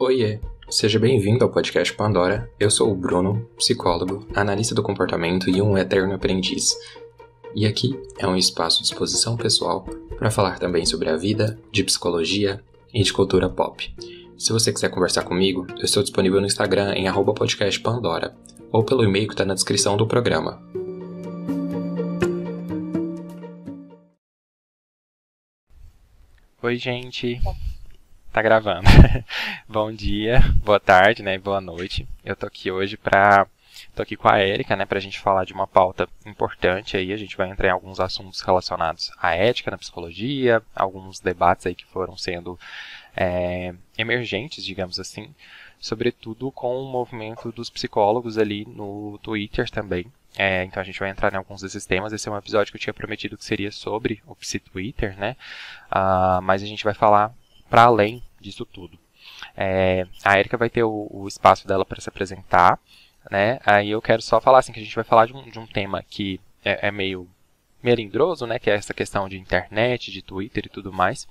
Oiê, seja bem-vindo ao podcast Pandora. Eu sou o Bruno, psicólogo, analista do comportamento e um eterno aprendiz. E aqui é um espaço de exposição pessoal para falar também sobre a vida, de psicologia e de cultura pop. Se você quiser conversar comigo, eu estou disponível no Instagram em @podcastpandora ou pelo e-mail que está na descrição do programa. Oi, gente. Tá gravando. Bom dia, boa tarde, né, e boa noite. Eu tô aqui hoje tô aqui com a Érica, né, pra gente falar de uma pauta importante aí. A gente vai entrar em alguns assuntos relacionados à ética na psicologia, alguns debates aí que foram sendo emergentes, digamos assim, sobretudo com o movimento dos psicólogos ali no Twitter também. Então a gente vai entrar em alguns desses temas. Esse é um episódio que eu tinha prometido que seria sobre o Psi-Twitter, né? Mas a gente vai falar para além disso tudo. A Érica vai ter o espaço dela para se apresentar, né? Aí eu quero só falar assim que a gente vai falar de um tema que é meio melindroso, né? Que é essa questão de internet, de Twitter e tudo mais.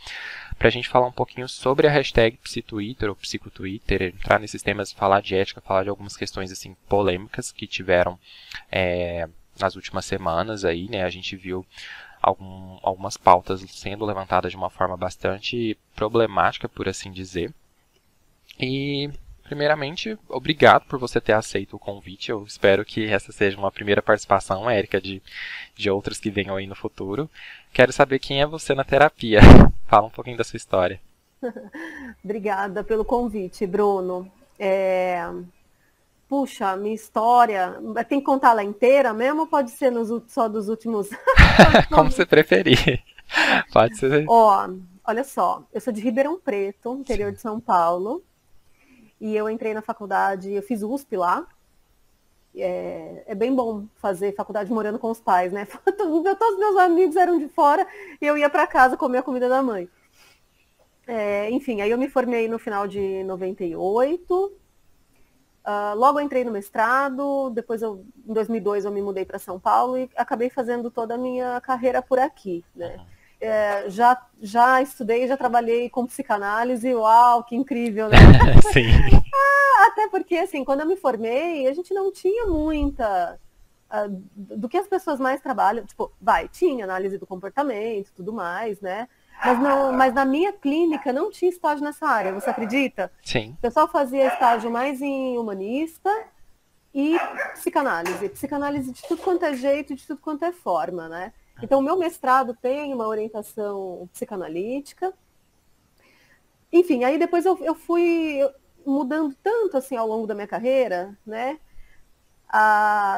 Para a gente falar um pouquinho sobre a hashtag Psi-Twitter ou Psico-Twitter, entrar nesses temas, falar de ética, falar de algumas questões assim polêmicas que tiveram nas últimas semanas aí, né? A gente viu algumas pautas sendo levantadas de uma forma bastante problemática, por assim dizer. E, primeiramente, obrigado por você ter aceito o convite. Eu espero que essa seja uma primeira participação, Érica, de outras que venham aí no futuro. Quero saber quem é você na terapia. Fala um pouquinho da sua história. Obrigada pelo convite, Bruno. Puxa, minha história, tem que contar ela inteira mesmo ou pode ser só dos últimos... Como você preferir. Pode ser. Olha só, eu sou de Ribeirão Preto, interior de São Paulo, e eu entrei na faculdade, eu fiz USP lá. É bem bom fazer faculdade morando com os pais, né? Todos os meus amigos eram de fora e eu ia para casa comer a comida da mãe. Enfim, aí eu me formei no final de 98. Logo eu entrei no mestrado, depois em 2002 eu me mudei para São Paulo e acabei fazendo toda a minha carreira por aqui, né? Já estudei, já trabalhei com psicanálise, uau, que incrível, né? Sim. Até porque, assim, quando eu me formei, a gente não tinha muita... do que as pessoas mais trabalham, tipo, tinha análise do comportamento e tudo mais, né? Mas na minha clínica não tinha estágio nessa área, você acredita? Sim. O pessoal fazia estágio mais em humanista e psicanálise. Psicanálise de tudo quanto é jeito, de tudo quanto é forma, né? Então, o meu mestrado tem uma orientação psicanalítica. Enfim, aí depois eu fui mudando tanto, assim, ao longo da minha carreira, né?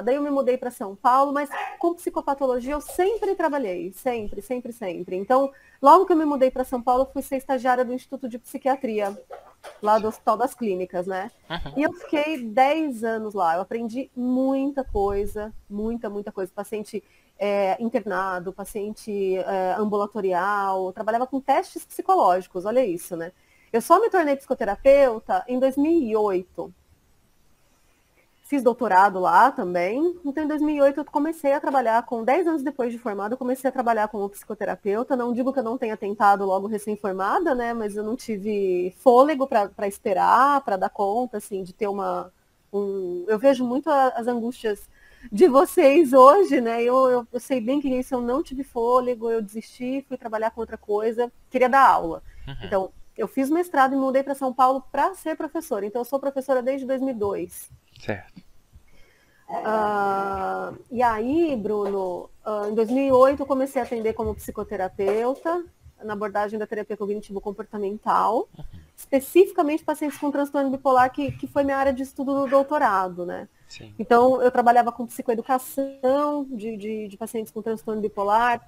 Daí eu me mudei para São Paulo, mas com psicopatologia eu sempre trabalhei, sempre, sempre, sempre. Então, logo que eu me mudei para São Paulo, eu fui ser estagiária do Instituto de Psiquiatria, lá do Hospital das Clínicas, né? Uhum. E eu fiquei 10 anos lá, eu aprendi muita coisa, muita, muita coisa. Paciente internado, paciente ambulatorial, eu trabalhava com testes psicológicos, olha isso, né? Eu só me tornei psicoterapeuta em 2008. Fiz doutorado lá também. Então, em 2008, eu comecei a trabalhar 10 anos depois de formada, eu comecei a trabalhar como psicoterapeuta. Não digo que eu não tenha tentado logo recém-formada, né? Mas eu não tive fôlego para esperar, para dar conta, assim, de ter Eu vejo muito as angústias de vocês hoje, né? Eu sei bem que isso, eu não tive fôlego, eu desisti, fui trabalhar com outra coisa, queria dar aula. Uhum. Então, eu fiz mestrado e me mudei para São Paulo para ser professora. Então, eu sou professora desde 2002. Certo. E aí, Bruno, em 2008 eu comecei a atender como psicoterapeuta na abordagem da terapia cognitivo-comportamental, especificamente pacientes com transtorno bipolar, que foi minha área de estudo no doutorado, né? Sim. Então, eu trabalhava com psicoeducação de pacientes com transtorno bipolar,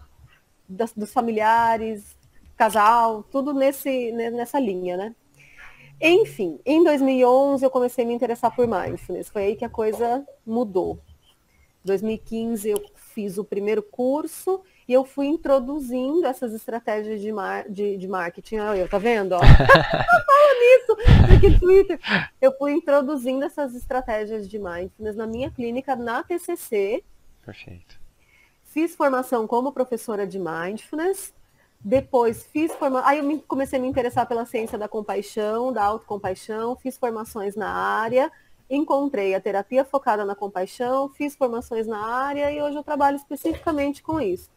dos familiares, casal, tudo nessa linha, né? Enfim, em 2011 eu comecei a me interessar por mindfulness. Foi aí que a coisa mudou. Em 2015 eu fiz o primeiro curso e eu fui introduzindo essas estratégias de marketing. Tá vendo? Fala nisso aqui no Twitter. Eu fui introduzindo essas estratégias de mindfulness na minha clínica, na TCC. Perfeito. Fiz formação como professora de mindfulness. Depois aí eu comecei a me interessar pela ciência da compaixão, da autocompaixão, fiz formações na área, encontrei a terapia focada na compaixão, fiz formações na área e hoje eu trabalho especificamente com isso.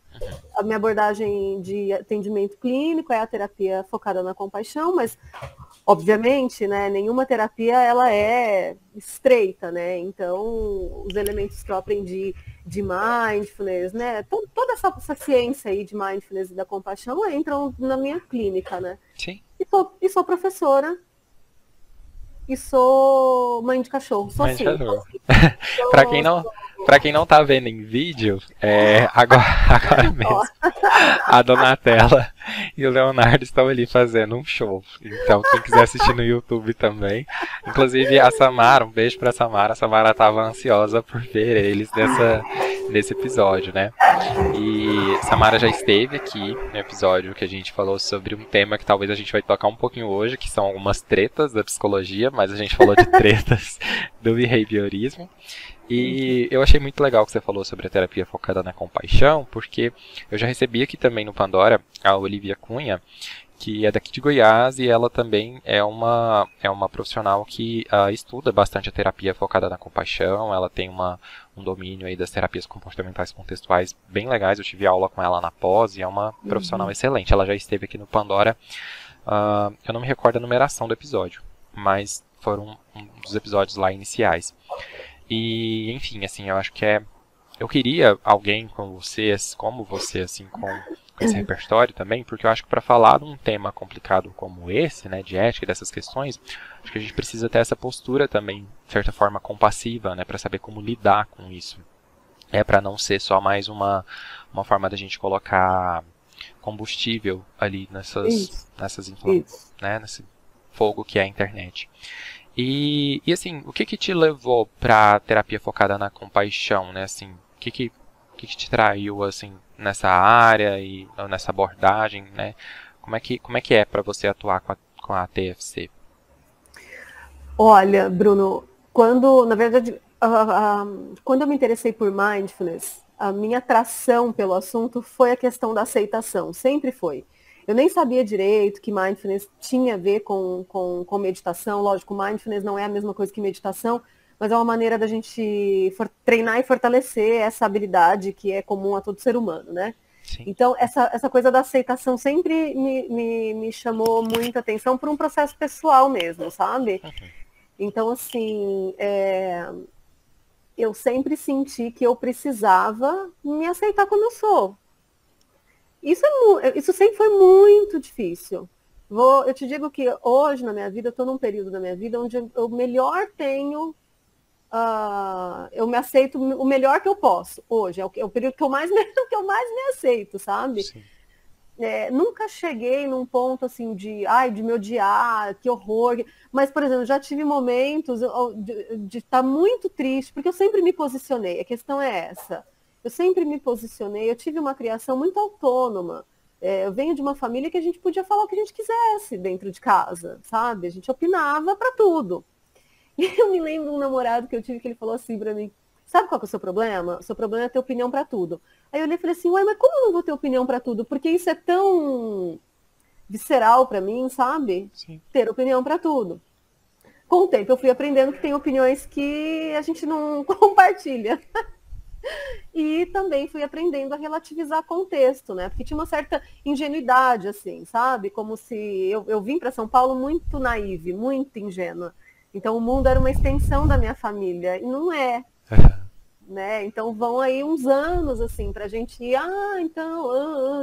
A minha abordagem de atendimento clínico é a terapia focada na compaixão, mas obviamente, né, nenhuma terapia ela é estreita, né? Então, os elementos que eu aprendi de mindfulness, né, toda essa ciência aí de mindfulness e da compaixão entram na minha clínica, né? Sim. E sou professora. E sou mãe de cachorro. Sou assim. Pra quem não tá vendo em vídeo, agora mesmo, a Donatella e o Leonardo estão ali fazendo um show. Então, quem quiser assistir no YouTube também. Inclusive, a Samara, um beijo pra Samara. A Samara tava ansiosa por ver eles nesse episódio, né? E Samara já esteve aqui no episódio que a gente falou sobre um tema que talvez a gente vai tocar um pouquinho hoje, que são algumas tretas da psicologia, mas a gente falou de tretas do behaviorismo. E eu achei muito legal que você falou sobre a terapia focada na compaixão, porque eu já recebi aqui também no Pandora a Olivia Cunha, que é daqui de Goiás, e ela também é uma profissional que estuda bastante a terapia focada na compaixão. Ela tem um domínio aí das terapias comportamentais contextuais bem legais. Eu tive aula com ela na pós e é uma profissional excelente. Ela já esteve aqui no Pandora, eu não me recordo a numeração do episódio, mas foram um dos episódios lá iniciais. E, enfim, assim, eu acho que eu queria alguém como você, assim, com esse repertório também, porque eu acho que para falar de um tema complicado como esse, né, de ética e dessas questões, acho que a gente precisa ter essa postura também, de certa forma, compassiva, né, para saber como lidar com isso. Para não ser só mais uma forma da gente colocar combustível ali nessas inflamações, né, nesse fogo que é a internet. E assim, o que te levou para terapia focada na compaixão, né? Assim, o que te traiu assim nessa área e nessa abordagem, né? Como é que é para você atuar com a TFC? Olha, Bruno, na verdade, quando eu me interessei por mindfulness, a minha atração pelo assunto foi a questão da aceitação, sempre foi. Eu nem sabia direito que mindfulness tinha a ver com meditação. Lógico, mindfulness não é a mesma coisa que meditação, mas é uma maneira da gente treinar e fortalecer essa habilidade que é comum a todo ser humano, né? Sim. Então, essa coisa da aceitação sempre me chamou muita atenção por um processo pessoal mesmo, sabe? Então, assim, eu sempre senti que eu precisava me aceitar como eu sou. Isso sempre foi muito difícil. Eu te digo que hoje na minha vida, eu estou num período da minha vida onde eu melhor tenho, eu me aceito o melhor que eu posso hoje. É o período que eu mais me aceito, sabe? Nunca cheguei num ponto assim de me odiar, que horror. Mas, por exemplo, já tive momentos de estar muito triste, porque eu sempre me posicionei. A questão é essa. Eu sempre me posicionei, eu tive uma criação muito autônoma. Eu venho de uma família que a gente podia falar o que a gente quisesse dentro de casa, sabe? A gente opinava para tudo. E eu me lembro de um namorado que eu tive que ele falou assim para mim: sabe qual que é o seu problema? O seu problema é ter opinião para tudo. Aí eu olhei e falei assim: ué, mas como eu não vou ter opinião para tudo? Porque isso é tão visceral para mim, sabe? Sim. Ter opinião para tudo. Com o tempo eu fui aprendendo que tem opiniões que a gente não compartilha. E também fui aprendendo a relativizar contexto, né? Porque tinha uma certa ingenuidade, assim, sabe? Como se eu vim para São Paulo muito naive, muito ingênua. Então o mundo era uma extensão da minha família, e não é. Né? Então vão aí uns anos, assim, pra gente ir,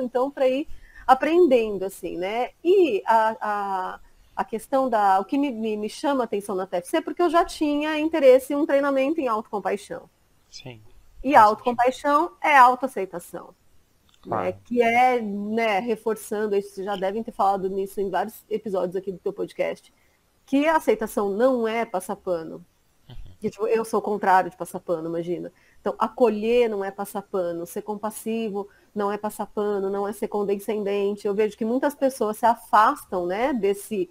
então para ir aprendendo, assim, né? E a questão o que me chama a atenção na TFC é porque eu já tinha interesse em um treinamento em autocompaixão. Sim. E autocompaixão é autoaceitação. Claro. Né? Que é, né, reforçando, vocês já devem ter falado nisso em vários episódios aqui do teu podcast, que a aceitação não é passar pano. Que, tipo, eu sou o contrário de passar pano, imagina. Então, acolher não é passar pano, ser compassivo não é passar pano, não é ser condescendente. Eu vejo que muitas pessoas se afastam, né, desse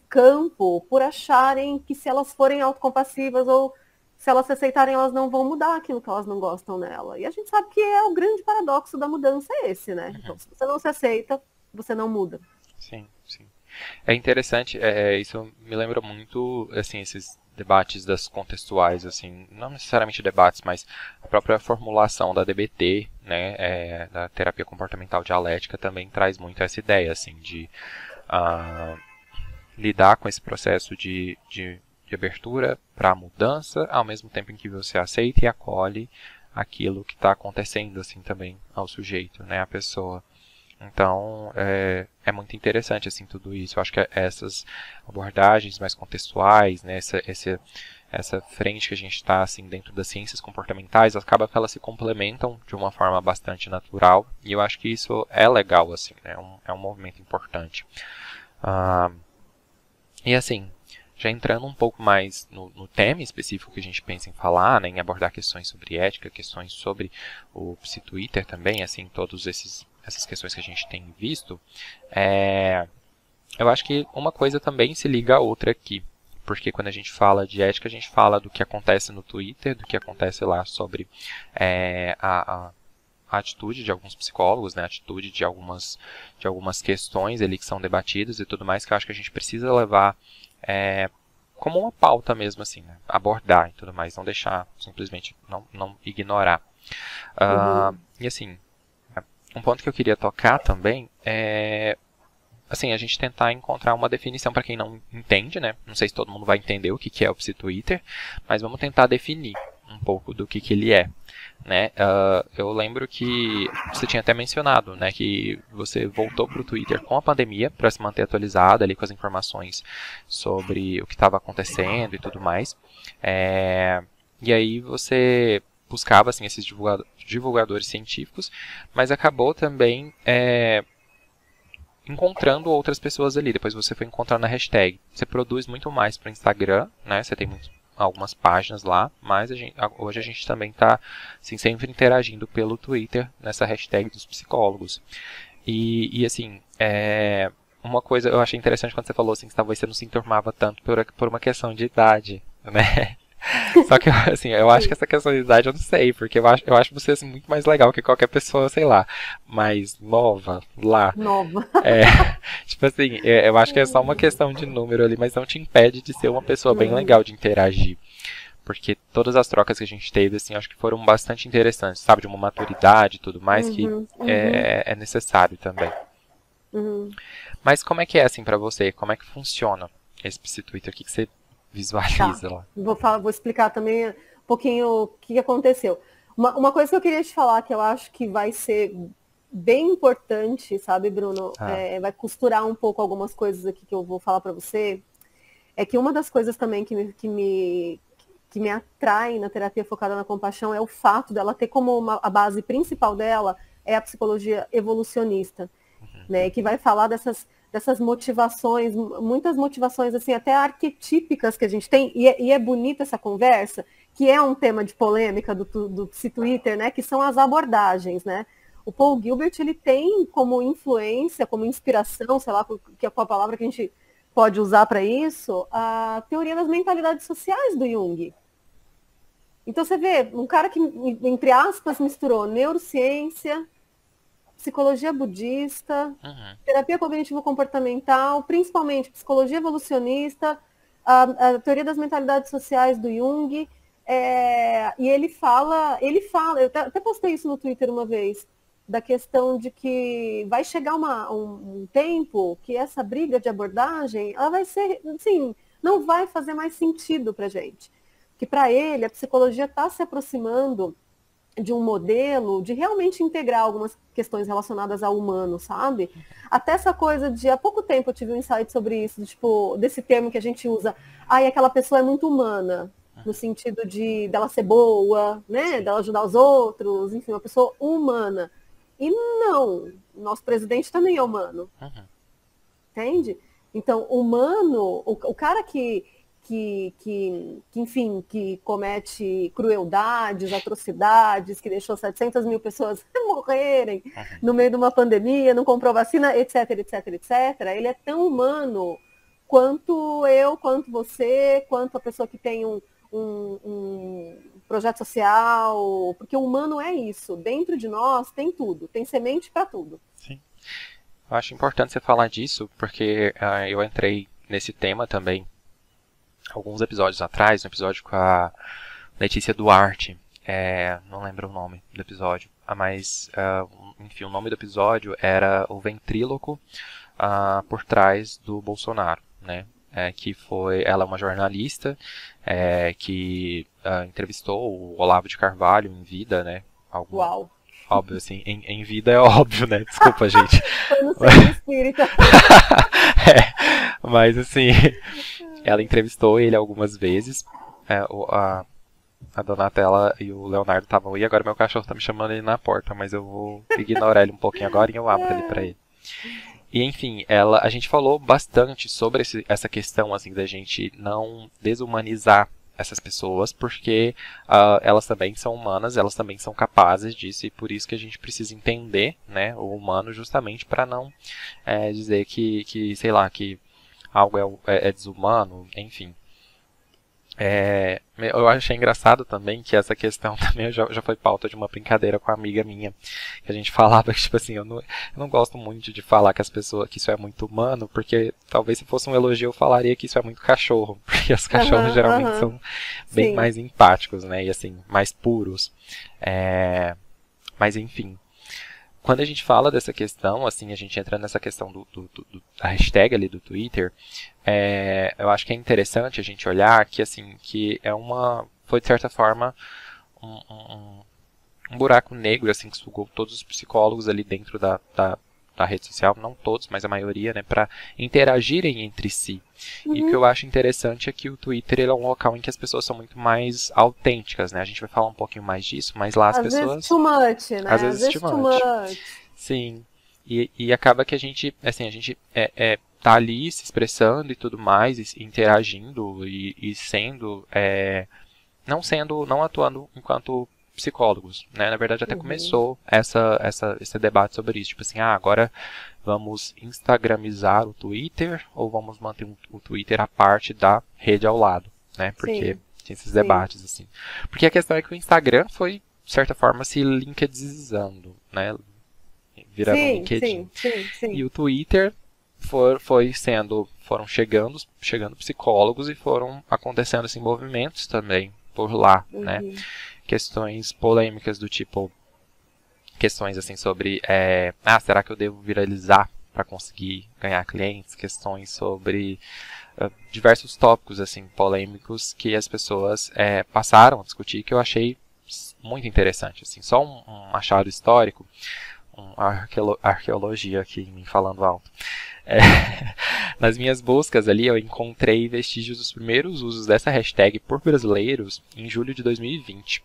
campo por acharem que se elas forem autocompassivas ou se elas se aceitarem, elas não vão mudar aquilo que elas não gostam nela. E a gente sabe que o grande paradoxo da mudança é esse, né? Então, se você não se aceita, você não muda. Sim, sim. É interessante, isso me lembra muito, assim, esses debates das contextuais, assim, não necessariamente debates, mas a própria formulação da DBT, né, da terapia comportamental dialética também traz muito essa ideia, assim, de ah, lidar com esse processo de abertura para a mudança, ao mesmo tempo em que você aceita e acolhe aquilo que está acontecendo, assim, também ao sujeito, né, à pessoa. Então, é muito interessante, assim, tudo isso. Eu acho que essas abordagens mais contextuais, né, essa frente que a gente está, assim, dentro das ciências comportamentais, acaba que elas se complementam de uma forma bastante natural, e eu acho que isso é legal, assim, né, é um movimento importante. Ah, e, assim, já entrando um pouco mais no tema específico que a gente pensa em falar, né, em abordar questões sobre ética, questões sobre o Psi-Twitter também, assim, essas questões que a gente tem visto, eu acho que uma coisa também se liga à outra aqui. Porque quando a gente fala de ética, a gente fala do que acontece no Twitter, do que acontece lá sobre a atitude de alguns psicólogos, né, a atitude de algumas questões ali que são debatidas e tudo mais, que eu acho que a gente precisa levar como uma pauta mesmo, assim, né, abordar e tudo mais, não deixar simplesmente, não ignorar. E assim, um ponto que eu queria tocar também é, assim, a gente tentar encontrar uma definição para quem não entende, né? Não sei se todo mundo vai entender o que é o Psi-Twitter, mas vamos tentar definir um pouco do que ele é, né? Eu lembro que você tinha até mencionado, né, que você voltou para o Twitter com a pandemia para se manter atualizado ali com as informações sobre o que estava acontecendo e tudo mais. E aí você buscava assim esses divulgadores científicos, mas acabou também encontrando outras pessoas ali. Depois você foi encontrar na hashtag. Você produz muito mais para o Instagram, né? Você tem algumas páginas lá, mas hoje a gente também está assim, sempre interagindo pelo Twitter nessa hashtag dos psicólogos. E assim, uma coisa eu achei interessante quando você falou assim, que talvez você não se enturmava tanto por uma questão de idade, né? Só que, assim, eu acho que essa questão de idade eu não sei, porque eu acho você assim, muito mais legal que qualquer pessoa, sei lá, mais nova lá. Nova. É, tipo assim, eu acho que é só uma questão de número ali, mas não te impede de ser uma pessoa bem legal de interagir. Porque todas as trocas que a gente teve, assim, acho que foram bastante interessantes, sabe? De uma maturidade e tudo mais, que é necessário também. Mas como é que é, assim, pra você? Como é que funciona esse Psi-Twitter? O que você visualiza lá? Vou explicar também um pouquinho o que aconteceu. Uma coisa que eu queria te falar, que eu acho que vai ser bem importante, sabe, Bruno? Vai costurar um pouco algumas coisas aqui que eu vou falar para você. É que uma das coisas também que me atrai na terapia focada na compaixão é o fato dela ter como a base principal dela é a psicologia evolucionista, né? Que vai falar dessas motivações, muitas motivações assim até arquetípicas que a gente tem, e é bonita essa conversa, que é um tema de polêmica do Twitter, né? Que são as abordagens, né? O Paul Gilbert ele tem como influência, como inspiração, sei lá, qual a palavra que a gente pode usar para isso, a teoria das mentalidades sociais do Jung. Então você vê, um cara que, entre aspas, misturou neurociência, psicologia budista, terapia cognitivo-comportamental, principalmente psicologia evolucionista, a teoria das mentalidades sociais do Jung, e ele fala, eu até postei isso no Twitter uma vez, da questão de que vai chegar um tempo que essa briga de abordagem, ela vai ser, assim, não vai fazer mais sentido para a gente. Que para ele, a psicologia está se aproximando de um modelo de realmente integrar algumas questões relacionadas ao humano, sabe? Até essa coisa de, há pouco tempo eu tive um insight sobre isso, tipo, desse termo que a gente usa, aquela pessoa é muito humana, no sentido de dela ser boa, né, dela ajudar os outros, enfim, uma pessoa humana. E não, nosso presidente também é humano. Entende? Então, humano, o cara enfim, que comete crueldades, atrocidades, que deixou 700 mil pessoas morrerem no meio de uma pandemia, não comprou vacina, etc, etc, etc. Ele é tão humano quanto eu, quanto você, quanto a pessoa que tem um projeto social, porque o humano é isso. Dentro de nós tem tudo, tem semente para tudo. Sim. Eu acho importante você falar disso, porque eu entrei nesse tema também alguns episódios atrás, um episódio com a Letícia Duarte, não lembro o nome do episódio, mas, enfim, o nome do episódio era O Ventríloco por Trás do Bolsonaro, né? Ela é uma jornalista que entrevistou o Olavo de Carvalho em vida, né? Uau! Óbvio, assim, em vida é óbvio, né? Desculpa, gente. Foi no centro espírita. Mas, assim, ela entrevistou ele algumas vezes. A Donatella e o Leonardo estavam aí. Agora meu cachorro tá me chamando ele na porta, mas eu vou ignorar ele um pouquinho agora e eu abro ele pra ele. E, enfim, a gente falou bastante sobre essa questão, assim, da gente não desumanizar essas pessoas, porque elas também são humanas, elas também são capazes disso, e por isso que a gente precisa entender, né, o humano, justamente para não dizer que, sei lá, que algo é desumano, enfim. Eu achei engraçado também que essa questão também já foi pauta de uma brincadeira com uma amiga minha, que a gente falava que, tipo assim, eu não gosto muito de falar que que isso é muito humano, porque talvez se fosse um elogio eu falaria que isso é muito cachorro, porque os cachorros geralmente são bem mais empáticos, né, e assim, mais puros. Mas enfim, quando a gente fala dessa questão, assim, a gente entra nessa questão da hashtag ali do Twitter, eu acho que é interessante a gente olhar que, assim, que foi de certa forma um buraco negro, assim, que sugou todos os psicólogos ali dentro da rede social, não todos, mas a maioria, né, para interagirem entre si. E o que eu acho interessante é que o Twitter ele é um local em que as pessoas são muito mais autênticas, né? A gente vai falar um pouquinho mais disso, mas lá as pessoas... Às vezes too much, né? Às vezes too much. Sim. E acaba que a gente tá ali se expressando e tudo mais, e interagindo e sendo... não atuando enquanto psicólogos, né? Na verdade, até começou esse debate sobre isso. Tipo assim, agora vamos instagramizar o Twitter ou vamos manter o Twitter à parte da rede ao lado, né? Porque tem esses debates, assim. Porque a questão é que o Instagram foi, de certa forma, se linkedizando, né? Virando LinkedIn. Sim. E o Twitter foram chegando psicólogos e foram acontecendo, assim, movimentos também por lá, né? Questões polêmicas do tipo, questões assim sobre, será que eu devo viralizar para conseguir ganhar clientes? Questões sobre diversos tópicos assim polêmicos que as pessoas passaram a discutir, que eu achei muito interessante. Assim, só um achado histórico, arqueologia aqui, me falando alto. Nas minhas buscas ali, eu encontrei vestígios dos primeiros usos dessa hashtag por brasileiros em julho de 2020.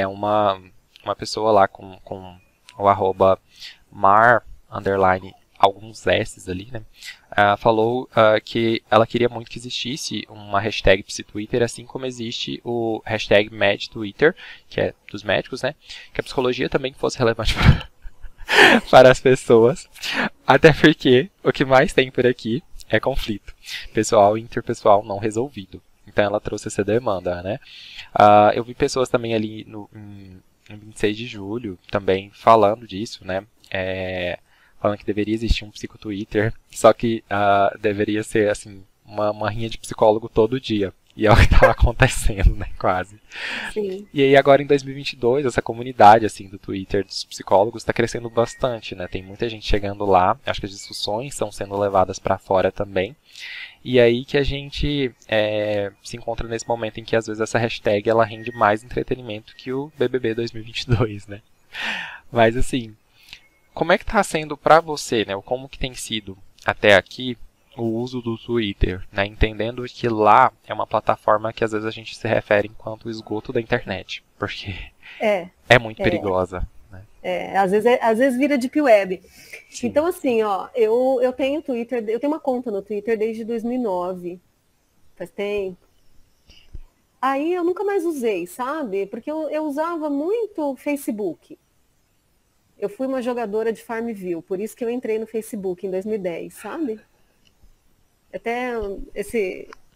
Uma pessoa lá com o arroba mar, underline, alguns S's ali, né? Falou que ela queria muito que existisse uma hashtag PsiTwitter, assim como existe o hashtag MedTwitter, que é dos médicos, né? Que a psicologia também fosse relevante para as pessoas, até porque o que mais tem por aqui é conflito pessoal e interpessoal não resolvido. Então ela trouxe essa demanda, né? Eu vi pessoas também ali em 26 de julho também falando disso, né? Falando que deveria existir um psicotwitter, só que deveria ser assim uma rinha de psicólogo todo dia. E é o que estava acontecendo, né, quase. Sim. E aí agora em 2022, essa comunidade assim do Twitter dos psicólogos está crescendo bastante, né? Tem muita gente chegando lá, acho que as discussões estão sendo levadas para fora também. E aí que a gente se encontra nesse momento em que às vezes essa hashtag ela rende mais entretenimento que o BBB 2022, né? Mas assim, como é que está sendo para você, né? Ou como que tem sido até aqui o uso do Twitter, né? Entendendo que lá é uma plataforma que às vezes a gente se refere enquanto o esgoto da internet, porque é muito perigosa. Né? Às vezes vira deep web. Sim. Então assim, ó, eu tenho Twitter, eu tenho uma conta no Twitter desde 2009, faz tempo. Aí eu nunca mais usei, sabe? Porque eu usava muito Facebook. Eu fui uma jogadora de Farmville, por isso que eu entrei no Facebook em 2010, sabe? Até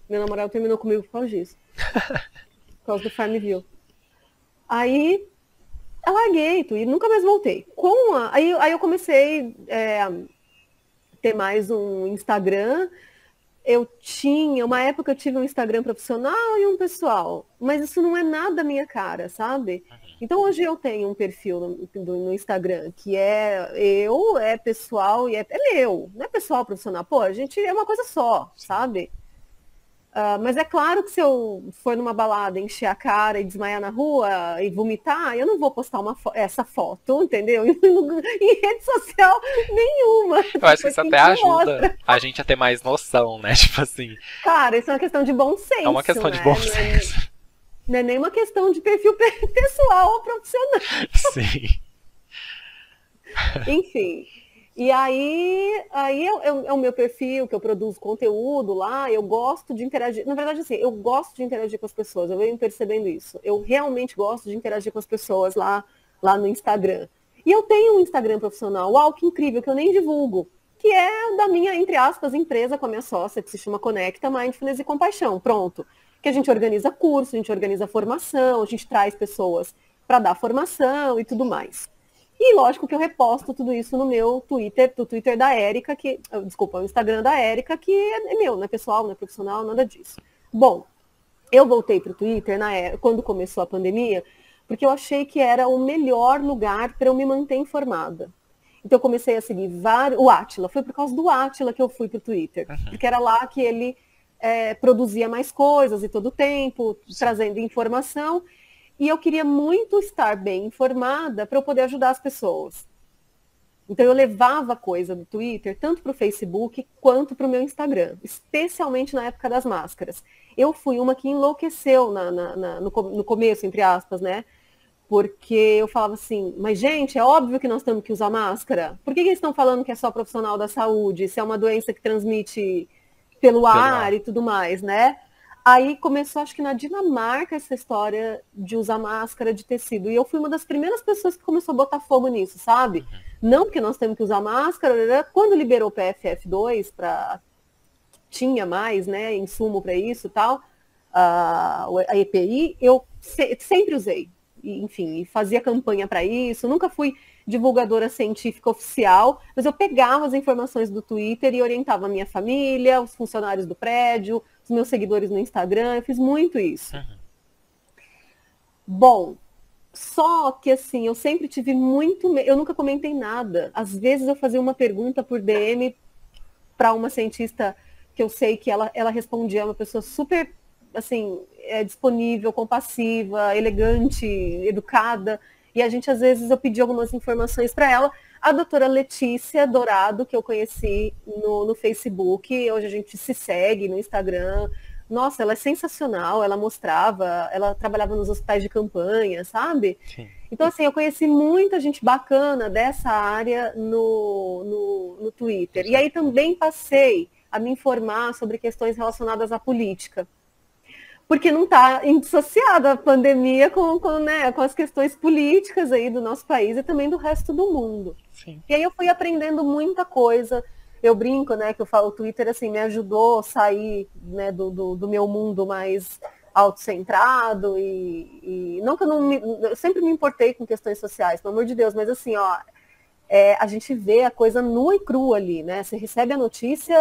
meu namorado terminou comigo por causa disso. Por causa do Farmville. Aí eu larguei e nunca mais voltei. Aí eu comecei ter mais um Instagram. Uma época eu tive um Instagram profissional e um pessoal, mas isso não é nada minha cara, sabe? Então hoje eu tenho um perfil no Instagram que é pessoal e é meu, não é pessoal profissional. Pô, a gente é uma coisa só, sabe? Mas é claro que se eu for numa balada, encher a cara e desmaiar na rua e vomitar, eu não vou postar essa foto, entendeu? Em rede social nenhuma. Eu acho que isso até ajuda a gente a ter mais noção, né? Tipo assim. Cara, isso é uma questão de bom senso. É uma questão de bom senso. Não é nem uma questão de perfil pessoal ou profissional. Sim. Enfim. E aí é o meu perfil, que eu produzo conteúdo lá, eu gosto de interagir. Na verdade, assim, eu gosto de interagir com as pessoas, eu venho percebendo isso. Eu realmente gosto de interagir com as pessoas lá no Instagram. E eu tenho um Instagram profissional, uau, que incrível, que eu nem divulgo, que é da minha, entre aspas, empresa com a minha sócia, que se chama Conecta Mindfulness e Compaixão, pronto. Que a gente organiza curso, a gente organiza formação, a gente traz pessoas para dar formação e tudo mais. E lógico que eu reposto tudo isso no meu Twitter, do Twitter da Érica, o Instagram da Érica, que é meu, não é pessoal, não é profissional, nada disso. Bom, eu voltei para o Twitter quando começou a pandemia, porque eu achei que era o melhor lugar para eu me manter informada. Então eu comecei a seguir o Átila, foi por causa do Átila que eu fui para o Twitter, porque era lá que ele produzia mais coisas e todo o tempo, trazendo informação. E eu queria muito estar bem informada para eu poder ajudar as pessoas. Então eu levava coisa do Twitter, tanto para o Facebook quanto para o meu Instagram, especialmente na época das máscaras. Eu fui uma que enlouqueceu no começo, entre aspas, né? Porque eu falava assim, mas gente, é óbvio que nós temos que usar máscara. Por que eles estão falando que é só profissional da saúde, se é uma doença que transmite pelo ar e tudo mais, né? Aí começou, acho que na Dinamarca, essa história de usar máscara de tecido. E eu fui uma das primeiras pessoas que começou a botar fogo nisso, sabe? Não porque nós temos que usar máscara. Quando liberou o PFF2, tinha mais, né, insumo para isso e tal, a EPI, eu sempre usei. Enfim, fazia campanha para isso. Nunca fui divulgadora científica oficial, mas eu pegava as informações do Twitter e orientava a minha família, os funcionários do prédio, os meus seguidores no Instagram, eu fiz muito isso. Bom, só que assim, eu sempre tive muito eu nunca comentei nada. Às vezes eu fazia uma pergunta por DM para uma cientista que eu sei que ela respondia, uma pessoa super, assim, disponível, compassiva, elegante, educada, e a gente, às vezes, eu pedi algumas informações para ela. A doutora Letícia Dourado, que eu conheci no Facebook, hoje a gente se segue no Instagram. Nossa, ela é sensacional, ela mostrava, ela trabalhava nos hospitais de campanha, sabe? Sim. Então, assim, eu conheci muita gente bacana dessa área no Twitter. E aí também passei a me informar sobre questões relacionadas à política. Porque não está indissociada a pandemia com as questões políticas aí do nosso país e também do resto do mundo. Sim. E aí eu fui aprendendo muita coisa. Eu brinco, né, que eu falo, o Twitter assim, me ajudou a sair, né, do meu mundo mais autocentrado e não que eu sempre me importei com questões sociais, pelo amor de Deus, mas assim, ó, a gente vê a coisa nua e crua ali, né? Você recebe a notícia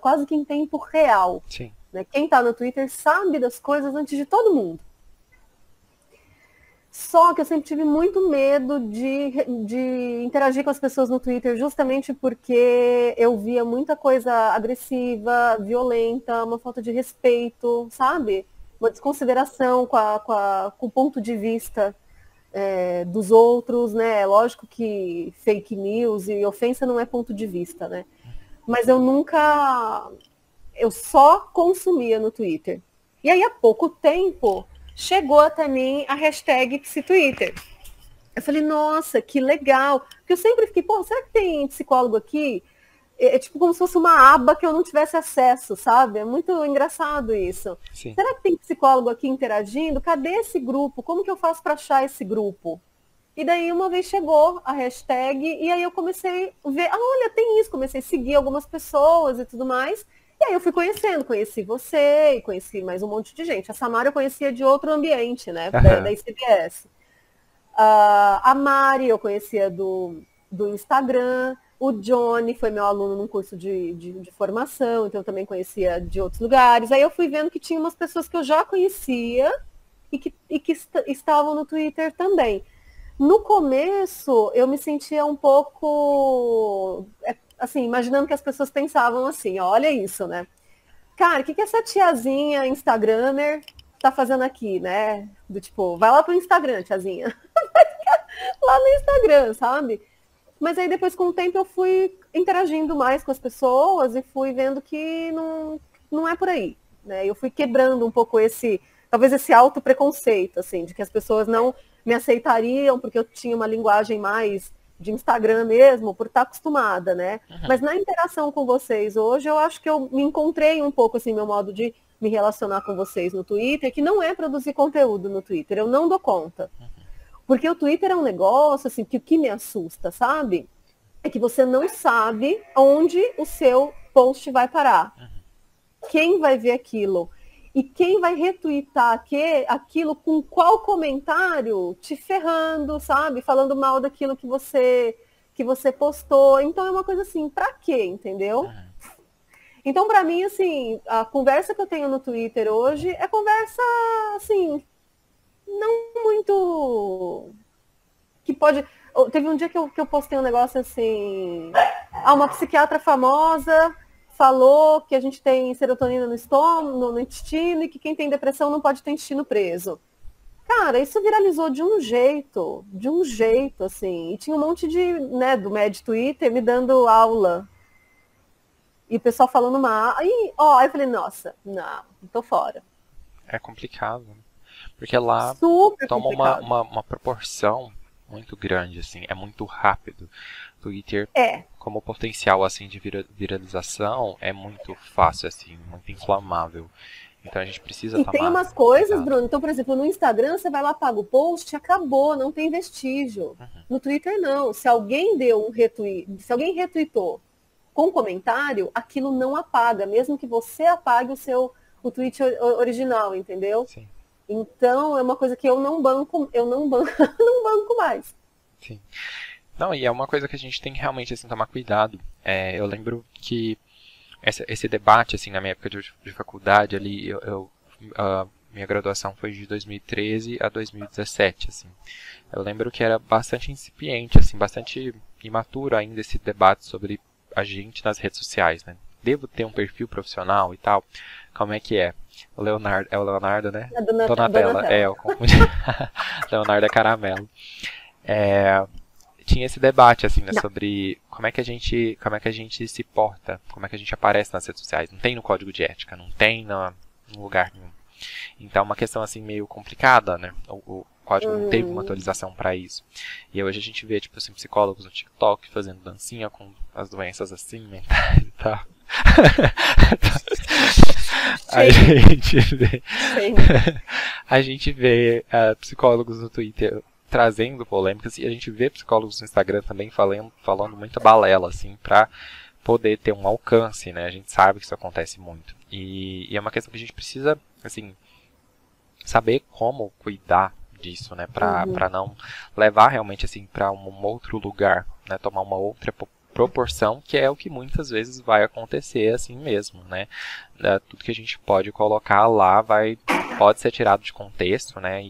quase que em tempo real. Sim. Quem está no Twitter sabe das coisas antes de todo mundo. Só que eu sempre tive muito medo de interagir com as pessoas no Twitter, justamente porque eu via muita coisa agressiva, violenta, uma falta de respeito, sabe? Uma desconsideração com o ponto de vista dos outros, né? Lógico que fake news e ofensa não é ponto de vista, né? Mas eu só consumia no Twitter. E aí, há pouco tempo, chegou até mim a hashtag PsiTwitter. Eu falei, nossa, que legal. Porque eu sempre fiquei, pô, será que tem psicólogo aqui? É tipo como se fosse uma aba que eu não tivesse acesso, sabe? É muito engraçado isso. Sim. Será que tem psicólogo aqui interagindo? Cadê esse grupo? Como que eu faço para achar esse grupo? E daí uma vez chegou a hashtag e aí eu comecei a ver, olha, tem isso. Comecei a seguir algumas pessoas e tudo mais. E aí eu fui conheci você e conheci mais um monte de gente. A Samara eu conhecia de outro ambiente, né? Da ICBS. A Mari eu conhecia do Instagram. O Johnny foi meu aluno num curso de formação, então eu também conhecia de outros lugares. Aí eu fui vendo que tinha umas pessoas que eu já conhecia e que estavam no Twitter também. No começo, eu me sentia um pouco, assim, imaginando que as pessoas pensavam assim, ó, olha isso, né? Cara, o que essa tiazinha Instagrammer tá fazendo aqui, né? Do tipo, vai lá pro Instagram, tiazinha. Lá no Instagram, sabe? Mas aí depois, com o tempo, eu fui interagindo mais com as pessoas e fui vendo que não é por aí, né? Eu fui quebrando um pouco talvez esse auto-preconceito, assim, de que as pessoas não me aceitariam porque eu tinha uma linguagem mais de Instagram mesmo, por estar acostumada, né? Mas na interação com vocês hoje, eu acho que eu me encontrei um pouco, assim, meu modo de me relacionar com vocês no Twitter, que não é produzir conteúdo no Twitter, eu não dou conta. Porque o Twitter é um negócio, assim, que o que me assusta, sabe? É que você não sabe onde o seu post vai parar. Quem vai ver aquilo? E quem vai retweetar aquilo com qual comentário te ferrando, sabe? Falando mal daquilo que você postou. Então é uma coisa assim, pra quê, entendeu? Então, pra mim, assim, a conversa que eu tenho no Twitter hoje é conversa, assim, não muito... que pode... Teve um dia que eu postei um negócio assim... uma psiquiatra famosa falou que a gente tem serotonina no estômago, no intestino, e que quem tem depressão não pode ter intestino preso. Cara, isso viralizou de um jeito, assim. E tinha um monte do Med Twitter me dando aula. E o pessoal falando mal. Aí eu falei, nossa, não, tô fora. É complicado, né? Porque lá Super toma complicado. uma proporção muito grande, assim, é muito rápido. Twitter, como potencial assim de viralização, é muito fácil, assim, muito inflamável. Então a gente precisa tomar... E tem umas coisas, Bruno, então, por exemplo, no Instagram você vai lá, paga o post, acabou, não tem vestígio. No Twitter não. Se alguém deu um retweet, se alguém retweetou com comentário, aquilo não apaga, mesmo que você apague o tweet original, entendeu? Sim. Então é uma coisa que eu não banco não banco mais. Sim. Não, e é uma coisa que a gente tem que realmente assim, tomar cuidado. Eu lembro que esse debate, assim, na minha época de faculdade, ali, minha graduação foi de 2013 a 2017, assim. Eu lembro que era bastante incipiente, assim, bastante imaturo ainda esse debate sobre a gente nas redes sociais, né? Devo ter um perfil profissional e tal? Como é que é? O Leonardo, né? Donatella. Eu confundi. Leonardo é caramelo. Tinha esse debate, assim, né, sobre como é que a gente se porta, como é que a gente aparece nas redes sociais. Não tem no código de ética, não tem no lugar nenhum. Então é uma questão, assim, meio complicada, né? O código não teve uma atualização para isso. E hoje a gente vê, tipo assim, psicólogos no TikTok fazendo dancinha com as doenças, assim, mentais e tal. A gente vê psicólogos no Twitter trazendo polêmicas, e a gente vê psicólogos no Instagram também falando muita balela, assim, pra poder ter um alcance, né? A gente sabe que isso acontece muito. E é uma questão que a gente precisa, assim, saber como cuidar disso, né? Pra não levar realmente, assim, pra um outro lugar, né? Tomar uma outra proporção, que é o que muitas vezes vai acontecer assim mesmo, né? Tudo que a gente pode colocar lá pode ser tirado de contexto, né?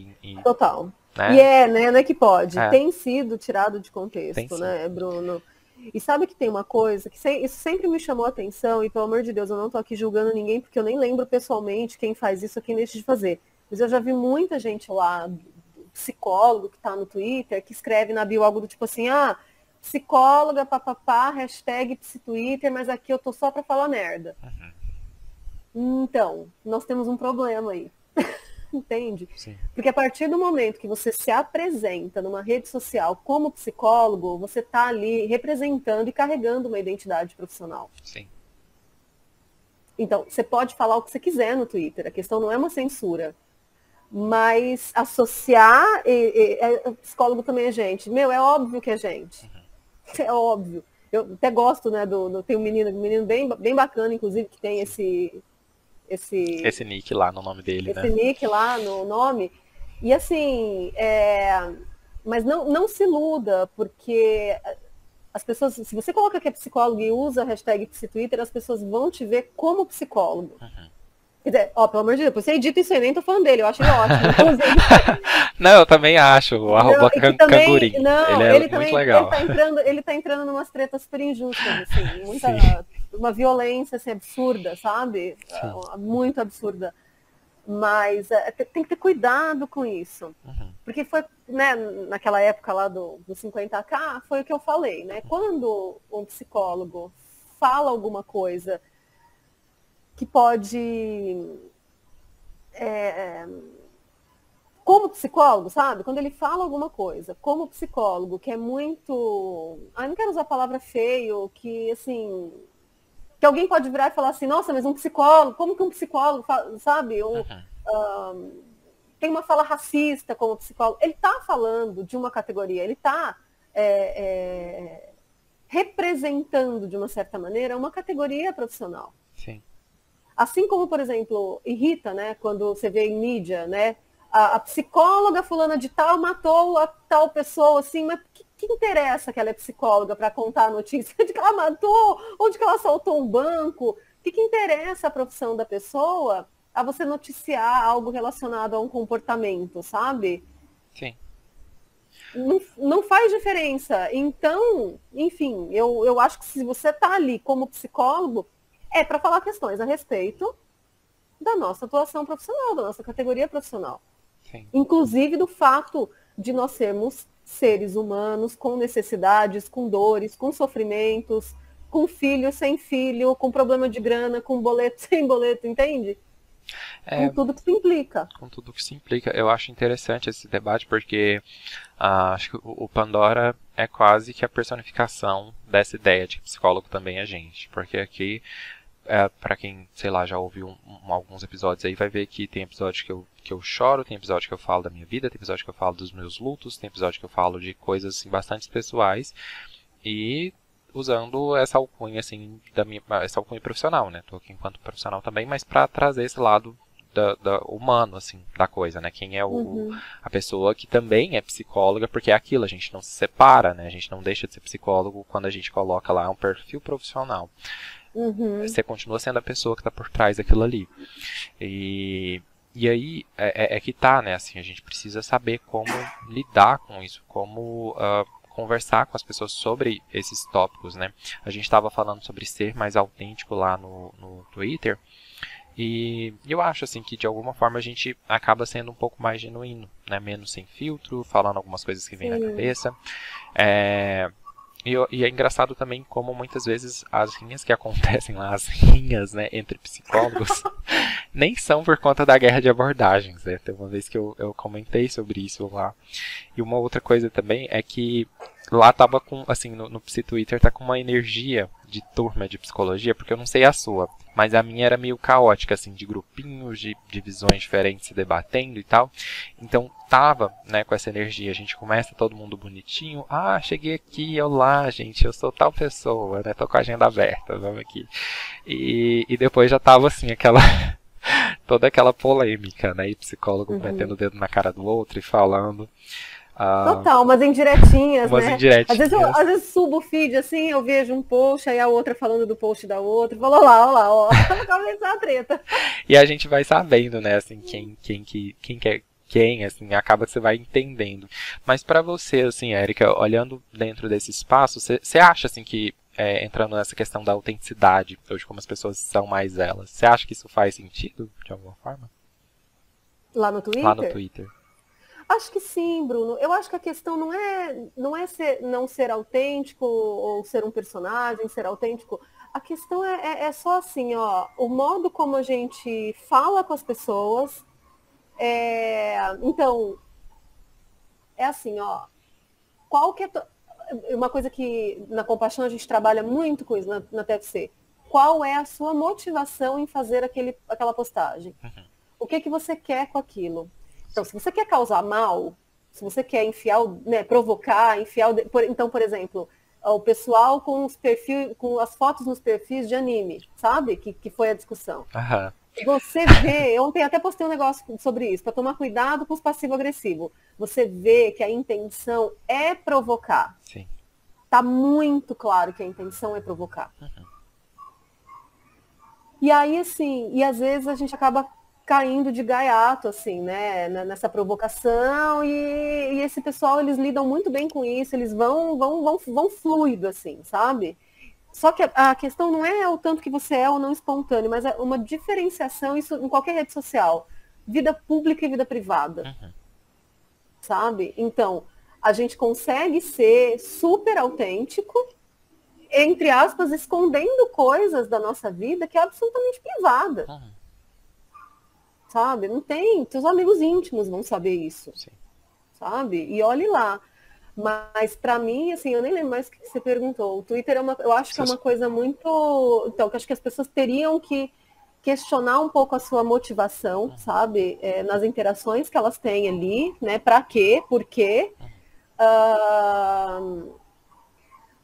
Total. Né? E né? Não é que pode. Tem sido tirado de contexto, né, Bruno? E sabe que tem uma coisa que isso sempre me chamou a atenção, e pelo amor de Deus, eu não tô aqui julgando ninguém, porque eu nem lembro pessoalmente quem faz isso ou quem deixa de fazer. Mas eu já vi muita gente lá, psicólogo que tá no Twitter, que escreve na bio algo do tipo assim, psicóloga, papapá, hashtag psitwitter, mas aqui eu tô só pra falar merda. Então, nós temos um problema aí. Entende? Sim. Porque a partir do momento que você se apresenta numa rede social como psicólogo, você tá ali representando e carregando uma identidade profissional. Sim. Então, você pode falar o que você quiser no Twitter, a questão não é uma censura. Mas associar, psicólogo também é gente. É óbvio que é gente. É óbvio. Eu até gosto, né, tem um menino bem bacana, inclusive, que tem esse nick lá no nome dele, esse né? nick lá no nome. E assim, mas não se iluda, porque As pessoas, se você coloca que é psicólogo e usa a hashtag PsiTwitter, as pessoas vão te ver como psicólogo. Quer dizer, pelo amor de Deus, você edita isso aí, nem tô falando dele, eu acho ele ótimo. Não, eu também acho, o arroba Cangurim. Ele é muito legal. Ele tá entrando numas tretas super injustas, assim, uma violência assim, absurda, sabe? Muito absurda. Mas tem que ter cuidado com isso. Porque foi, né, naquela época lá do 50K, foi o que eu falei, né? Quando um psicólogo fala alguma coisa que pode... como psicólogo, sabe? Quando ele fala alguma coisa, como psicólogo, que é muito... não quero usar a palavra feio, que, assim... Que alguém pode virar e falar assim, nossa, mas um psicólogo, como que um psicólogo, sabe? Tem uma fala racista como psicólogo. Ele está falando de uma categoria, ele está representando, de uma certa maneira, uma categoria profissional. Sim. Assim como, por exemplo, irrita, né, quando você vê em mídia, né, a psicóloga fulana de tal matou a tal pessoa, assim, mas que interessa que ela é psicóloga para contar a notícia de que ela matou, ou de que ela assaltou um banco? O que interessa a profissão da pessoa a você noticiar algo relacionado a um comportamento, sabe? Sim. Não faz diferença. Então, enfim, eu acho que se você está ali como psicólogo, é para falar questões a respeito da nossa atuação profissional, da nossa categoria profissional. Sim. Inclusive do fato de nós sermos seres humanos com necessidades, com dores, com sofrimentos, com filho sem filho, com problema de grana, com boleto sem boleto, entende? Com tudo que se implica. Com tudo que se implica. Eu acho interessante esse debate porque acho que o Pandora é quase que a personificação dessa ideia de que psicólogo também é gente. Porque aqui, para quem, sei lá, já ouviu alguns episódios aí, vai ver que tem episódio que eu choro, tem episódio que eu falo da minha vida, tem episódio que eu falo dos meus lutos, tem episódio que eu falo de coisas assim, bastante pessoais. E usando essa alcunha, assim, essa alcunha profissional, né? Tô aqui enquanto profissional também, mas para trazer esse lado humano, assim, da coisa, né? Quem é a pessoa que também é psicóloga, porque é aquilo, a gente não se separa, né? A gente não deixa de ser psicólogo quando a gente coloca lá um perfil profissional. Você continua sendo a pessoa que está por trás daquilo ali. E aí é que tá, né? Assim, a gente precisa saber como lidar com isso, como conversar com as pessoas sobre esses tópicos, né? A gente estava falando sobre ser mais autêntico lá no Twitter. E eu acho assim que de alguma forma a gente acaba sendo um pouco mais genuíno, né? Menos sem filtro, falando algumas coisas que vêm na cabeça. E é engraçado também como muitas vezes as rinhas que acontecem lá, as rinhas, né, entre psicólogos, nem são por conta da guerra de abordagens, né? Tem uma vez que eu comentei sobre isso lá. E uma outra coisa também é que lá tava com, assim, no PsiTwitter tá com uma energia de turma de psicologia, porque eu não sei a sua, mas a minha era meio caótica, assim, de grupinhos, de visões diferentes se debatendo e tal. Então tava, né, com essa energia. A gente começa todo mundo bonitinho. Ah, cheguei aqui, olá, gente, eu sou tal pessoa, né, tô com a agenda aberta, vamos aqui. E depois já tava, assim, toda aquela polêmica, né, e psicólogo metendo o dedo na cara do outro e falando. Total, umas indiretinhas, umas né? Indiretinhas. Às vezes subo o feed assim, eu vejo um post, aí a outra falando do post da outra, falo, olha lá, ó, começar a treta. E a gente vai sabendo, né, assim, quem quer quem, assim, acaba que você vai entendendo. Mas pra você, assim, Érica, olhando dentro desse espaço, você acha, assim, que, entrando nessa questão da autenticidade, hoje como as pessoas são mais elas, você acha que isso faz sentido, de alguma forma? Lá no Twitter? Lá no Twitter. Acho que sim, Bruno. Eu acho que a questão não é não ser autêntico ou ser um personagem, ser autêntico. A questão é só assim, ó, o modo como a gente fala com as pessoas. Então, é assim, ó, qual que é uma coisa que na Compaixão a gente trabalha muito com isso na TFC. Qual é a sua motivação em fazer aquela postagem? O que você quer com aquilo? Então, se você quer causar mal, se você quer provocar, então, por exemplo, o pessoal com as fotos nos perfis de anime, sabe? Que foi a discussão. Você vê, ontem até postei um negócio sobre isso, para tomar cuidado com os passivo-agressivos. Você vê que a intenção é provocar. Sim. tá muito claro que a intenção é provocar. E aí, assim, e às vezes a gente acaba caindo de gaiato, assim, né, nessa provocação, e esse pessoal, eles lidam muito bem com isso, eles vão fluido, assim, sabe? Só que a questão não é o tanto que você é ou não espontâneo, mas é uma diferenciação, isso em qualquer rede social, vida pública e vida privada, sabe? Então, a gente consegue ser super autêntico, entre aspas, escondendo coisas da nossa vida que é absolutamente privada. Sabe? Não tem. Seus amigos íntimos vão saber isso. Sim. Sabe? E olhe lá. Mas pra mim, assim, eu nem lembro mais o que você perguntou. O Twitter eu acho que é uma coisa muito. Então, que acho que as pessoas teriam que questionar um pouco a sua motivação, sabe? Nas interações que elas têm ali, né? Pra quê? Por quê?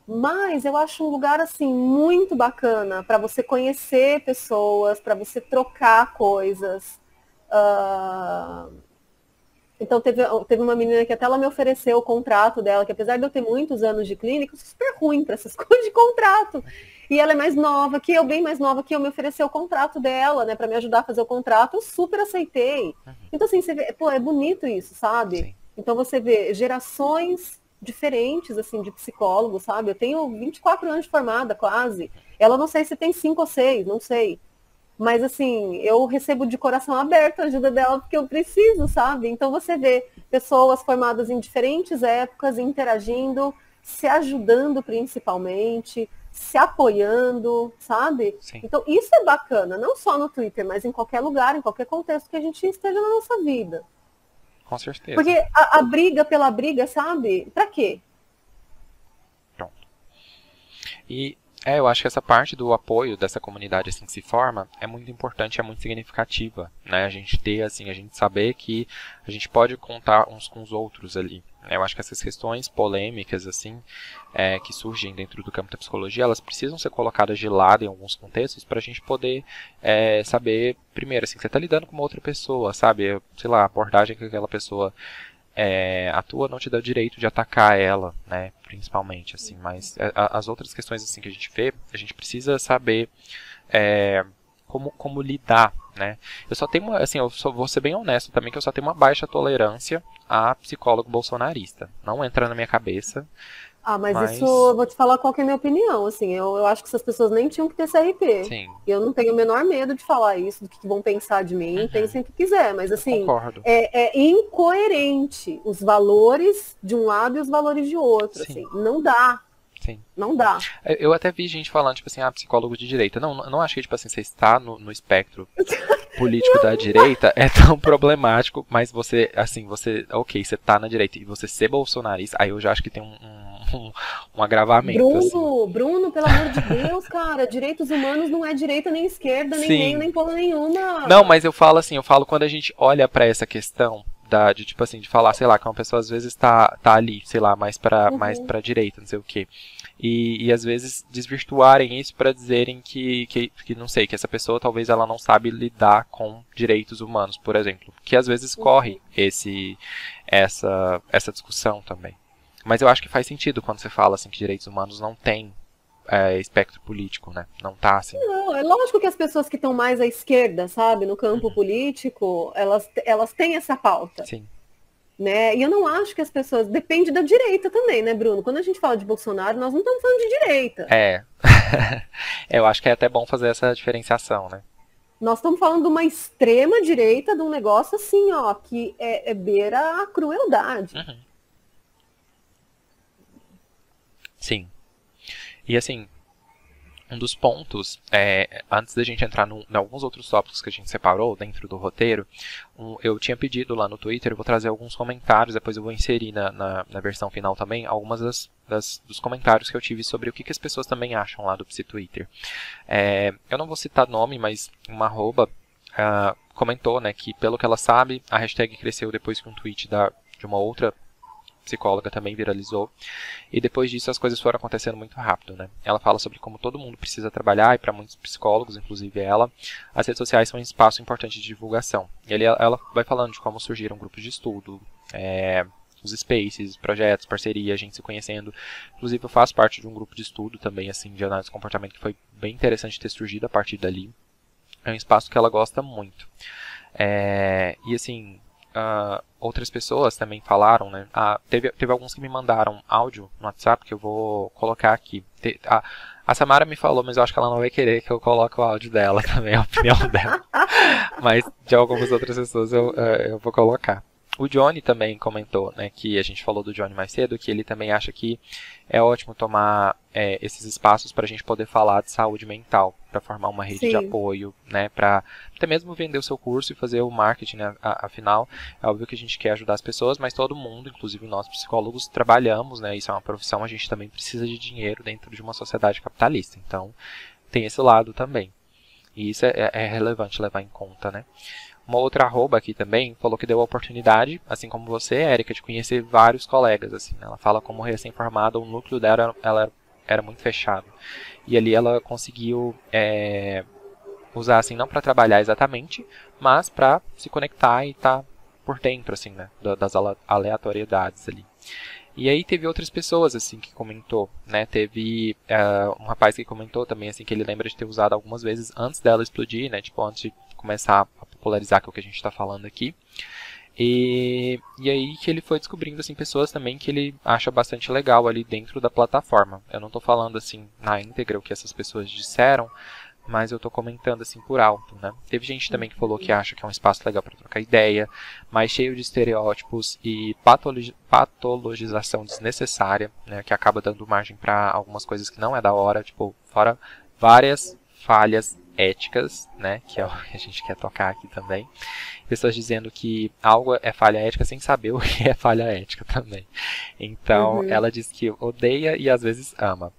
Mas eu acho um lugar assim muito bacana para você conhecer pessoas, para você trocar coisas. Então teve uma menina que até ela me ofereceu o contrato dela, que apesar de eu ter muitos anos de clínica, eu sou super ruim para essas coisas de contrato. E ela é mais nova que eu, bem mais nova que eu, me ofereceu o contrato dela, né, para me ajudar a fazer o contrato. Eu super aceitei. Então assim, você vê, pô, é bonito isso, sabe? Sim. Então você vê gerações diferentes, assim, de psicólogos, sabe? Eu tenho 24 anos de formada, quase. Ela não sei se tem 5 ou 6, não sei. Mas, assim, eu recebo de coração aberto a ajuda dela porque eu preciso, sabe? Então você vê pessoas formadas em diferentes épocas, interagindo, se ajudando principalmente, se apoiando, sabe? Sim. Então isso é bacana, não só no Twitter, mas em qualquer lugar, em qualquer contexto que a gente esteja na nossa vida. Com certeza. Porque a briga pela briga, sabe? Pra quê? Pronto. E eu acho que essa parte do apoio dessa comunidade assim que se forma é muito importante, é muito significativa, né? A gente ter assim, a gente saber que a gente pode contar uns com os outros ali. Eu acho que essas questões polêmicas assim, que surgem dentro do campo da psicologia, elas precisam ser colocadas de lado em alguns contextos para a gente poder saber, primeiro, assim, que você está lidando com uma outra pessoa, sabe? Sei lá, a abordagem que aquela pessoa atua não te dá o direito de atacar ela, né? Principalmente, assim. Mas as outras questões assim que a gente vê, a gente precisa saber como lidar, né? Eu só tenho vou ser bem honesto também, que eu só tenho uma baixa tolerância a psicólogo bolsonarista. Não entra na minha cabeça. Mas isso, eu vou te falar qual que é a minha opinião, assim, eu acho que essas pessoas nem tinham que ter CRP. Sim. Eu não tenho o menor medo de falar isso, do que vão pensar de mim, pensem o que quiser, mas assim, Concordo. É incoerente os valores de um lado e os valores de outro, assim, não dá. Sim. Não dá. Eu até vi gente falando, tipo assim, psicólogo de direita. Não acho que, tipo assim, você está no espectro político da direita é tão problemático, mas você, assim, ok, você tá na direita e você ser bolsonarista, aí eu já acho que tem um agravamento. Bruno, pelo amor de Deus, cara, direitos humanos não é direita nem esquerda, nem meio, nem porra nenhuma. Não, mas eu falo quando a gente olha pra essa questão de, tipo assim, de falar, sei lá, que uma pessoa às vezes tá ali, sei lá, mais pra direita, não sei o quê. E às vezes desvirtuarem isso para dizerem que não sei, que essa pessoa talvez ela não sabe lidar com direitos humanos, por exemplo. Que às vezes corre essa discussão também. Mas eu acho que faz sentido quando você fala assim que direitos humanos não têm espectro político, né? Não tá assim. Não, é lógico que as pessoas que estão mais à esquerda, sabe, no campo político, elas têm essa pauta. Sim. Né? E eu não acho que as pessoas... Depende da direita também, né, Bruno? Quando a gente fala de Bolsonaro, nós não estamos falando de direita. Eu acho que é até bom fazer essa diferenciação, né? Nós estamos falando de uma extrema direita, de um negócio assim, ó, que beira a crueldade. Sim. E assim, um dos pontos, antes da gente entrar em alguns outros tópicos que a gente separou dentro do roteiro, eu tinha pedido lá no Twitter, eu vou trazer alguns comentários, depois eu vou inserir na versão final também, algumas dos comentários que eu tive sobre o que as pessoas também acham lá do PsiTwitter. Eu não vou citar nome, mas uma arroba comentou, né, que pelo que ela sabe, a hashtag cresceu depois que um tweet de uma outra psicóloga também viralizou, e depois disso as coisas foram acontecendo muito rápido, né? Ela fala sobre como todo mundo precisa trabalhar, e para muitos psicólogos, inclusive ela, as redes sociais são um espaço importante de divulgação. E ela vai falando de como surgiram grupos de estudo, os spaces, projetos, parceria, a gente se conhecendo. Inclusive eu faço parte de um grupo de estudo também, assim, de análise de comportamento, que foi bem interessante ter surgido a partir dali. É um espaço que ela gosta muito. E assim, outras pessoas também falaram, né? Teve alguns que me mandaram áudio no WhatsApp que eu vou colocar aqui. A Samara me falou, mas eu acho que ela não vai querer que eu coloque o áudio dela também, a opinião dela. Mas de algumas outras pessoas eu vou colocar. O Johnny também comentou, né, que a gente falou do Johnny mais cedo, que ele também acha que é ótimo tomar esses espaços para a gente poder falar de saúde mental, para formar uma rede de apoio, né, para até mesmo vender o seu curso e fazer o marketing, né, afinal, é óbvio que a gente quer ajudar as pessoas, mas todo mundo, inclusive nós psicólogos, trabalhamos, né, isso é uma profissão, a gente também precisa de dinheiro dentro de uma sociedade capitalista, então tem esse lado também, e isso é relevante levar em conta, né. Uma outra arroba aqui também falou que deu a oportunidade, assim como você, Érica, de conhecer vários colegas. Assim, né? Ela fala como recém-formada, o núcleo dela ela era muito fechado. E ali ela conseguiu usar, assim, não para trabalhar exatamente, mas para se conectar e estar por dentro, assim, né, das aleatoriedades ali. E aí teve outras pessoas, assim, que comentou, né, teve um rapaz que comentou também, assim, que ele lembra de ter usado algumas vezes antes dela explodir, né, tipo, antes de começar a popularizar, que é o que a gente está falando aqui. E aí que ele foi descobrindo, assim, pessoas também que ele acha bastante legal ali dentro da plataforma. Eu não estou falando, assim, na íntegra o que essas pessoas disseram, mas eu estou comentando, assim, por alto, né? Teve gente também que falou que acha que é um espaço legal para trocar ideia, mas cheio de estereótipos e patologização desnecessária, né? Que acaba dando margem para algumas coisas que não é da hora, tipo, fora várias falhas éticas, né, que é o que a gente quer tocar aqui também. Pessoas dizendo que algo é falha ética sem saber o que é falha ética também. Então, ela diz que odeia e às vezes ama.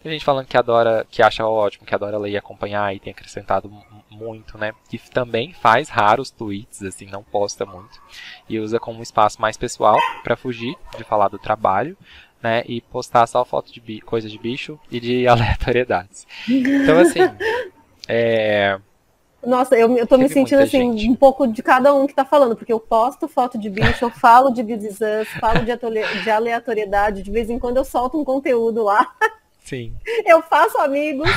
Tem gente falando que adora, que acha ótimo, que adora ler e acompanhar e tem acrescentado muito, né, que também faz raros tweets, assim, não posta muito, e usa como um espaço mais pessoal para fugir de falar do trabalho, né, e postar só foto de coisa de bicho e de aleatoriedades. Então, assim, Nossa, eu tô me sentindo assim, um pouco de cada um que tá falando, porque eu posto foto de bicho, eu falo de This Is Us, falo de aleatoriedade, de vez em quando eu solto um conteúdo lá. Sim. Eu faço amigos.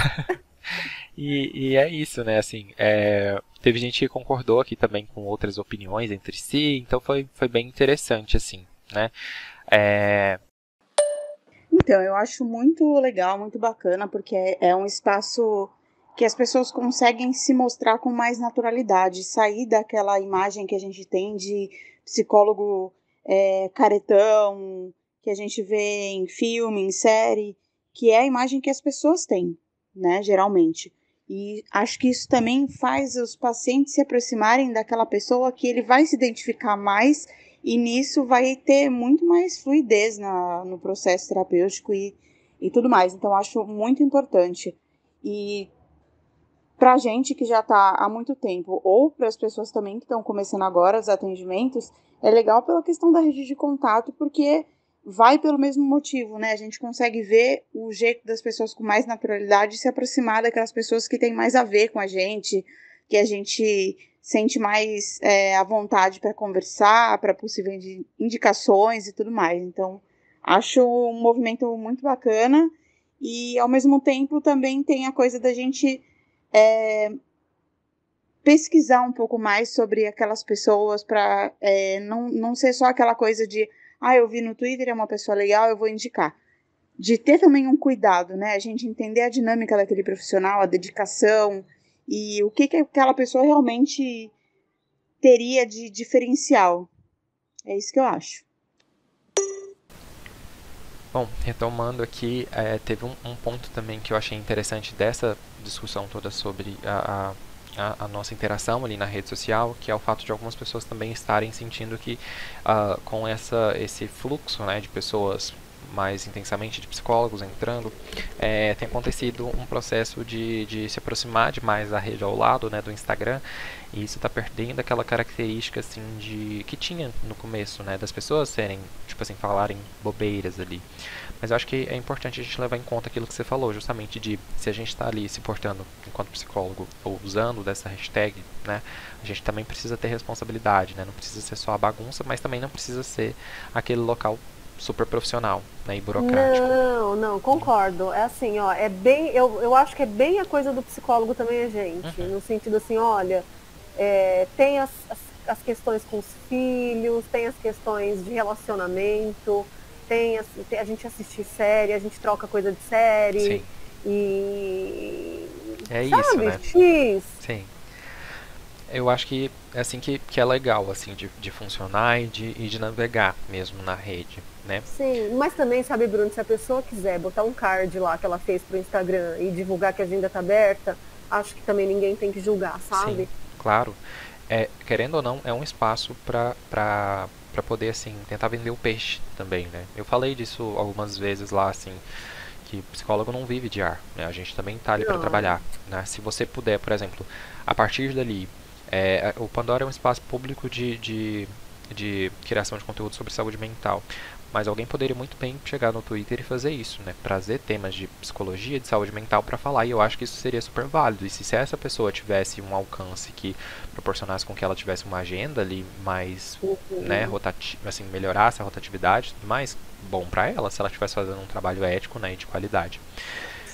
E é isso, né, assim, teve gente que concordou aqui também com outras opiniões entre si, então foi bem interessante, assim, né. Então, eu acho muito legal, muito bacana, porque é um espaço que as pessoas conseguem se mostrar com mais naturalidade, sair daquela imagem que a gente tem de psicólogo caretão, que a gente vê em filme, em série, que é a imagem que as pessoas têm, né, geralmente. E acho que isso também faz os pacientes se aproximarem daquela pessoa que ele vai se identificar mais e nisso vai ter muito mais fluidez no processo terapêutico e tudo mais. Então, acho muito importante. E para a gente que já está há muito tempo, ou para as pessoas também que estão começando agora os atendimentos, é legal pela questão da rede de contato, porque vai pelo mesmo motivo, né? A gente consegue ver o jeito das pessoas com mais naturalidade se aproximar daquelas pessoas que têm mais a ver com a gente, que a gente sente mais à vontade para conversar, para possíveis indicações e tudo mais. Então, acho um movimento muito bacana e, ao mesmo tempo, também tem a coisa da gente pesquisar um pouco mais sobre aquelas pessoas para não ser só aquela coisa de eu vi no Twitter, é uma pessoa legal, eu vou indicar. De ter também um cuidado, né? A gente entender a dinâmica daquele profissional, a dedicação e o que aquela pessoa realmente teria de diferencial. É isso que eu acho. Bom, retomando aqui, teve um ponto também que eu achei interessante dessa discussão toda sobre a nossa interação ali na rede social, que é o fato de algumas pessoas também estarem sentindo que com esse fluxo, né, de pessoas mais intensamente, de psicólogos entrando, tem acontecido um processo de se aproximar demais da rede ao lado, né, do Instagram, e isso está perdendo aquela característica assim que tinha no começo, né, das pessoas serem, tipo assim, falarem bobeiras ali. Mas eu acho que é importante a gente levar em conta aquilo que você falou, justamente de se a gente está ali se portando enquanto psicólogo ou usando dessa hashtag, né, a gente também precisa ter responsabilidade, né, não precisa ser só a bagunça, mas também não precisa ser aquele local super profissional, né, e burocrático. Não, concordo. É assim, ó, é bem, eu acho que é bem a coisa do psicólogo também, gente, no sentido assim, olha, tem as questões com os filhos, tem as questões de relacionamento, a gente assistir série, a gente troca coisa de série. Sim. E É sabe, isso, né? X. Sim. Eu acho que é assim que é legal, assim, de funcionar e de navegar mesmo na rede, né? Sim, mas também, sabe, Bruno, se a pessoa quiser botar um card lá que ela fez pro Instagram e divulgar que a agenda tá aberta, acho que também ninguém tem que julgar, sabe? Sim, claro. Querendo ou não, é um espaço para poder, assim, tentar vender o peixe também, né? Eu falei disso algumas vezes lá, assim, que psicólogo não vive de ar, né? A gente também tá ali para Não. trabalhar, né? Se você puder, por exemplo, a partir dali, o Pandora é um espaço público de criação de conteúdo sobre saúde mental. Mas alguém poderia muito bem chegar no Twitter e fazer isso, né? Trazer temas de psicologia, de saúde mental para falar. E eu acho que isso seria super válido. E se essa pessoa tivesse um alcance que proporcionasse com que ela tivesse uma agenda ali mais, né, assim, melhorasse a rotatividade e tudo mais, bom para ela, se ela estivesse fazendo um trabalho ético, né, e de qualidade.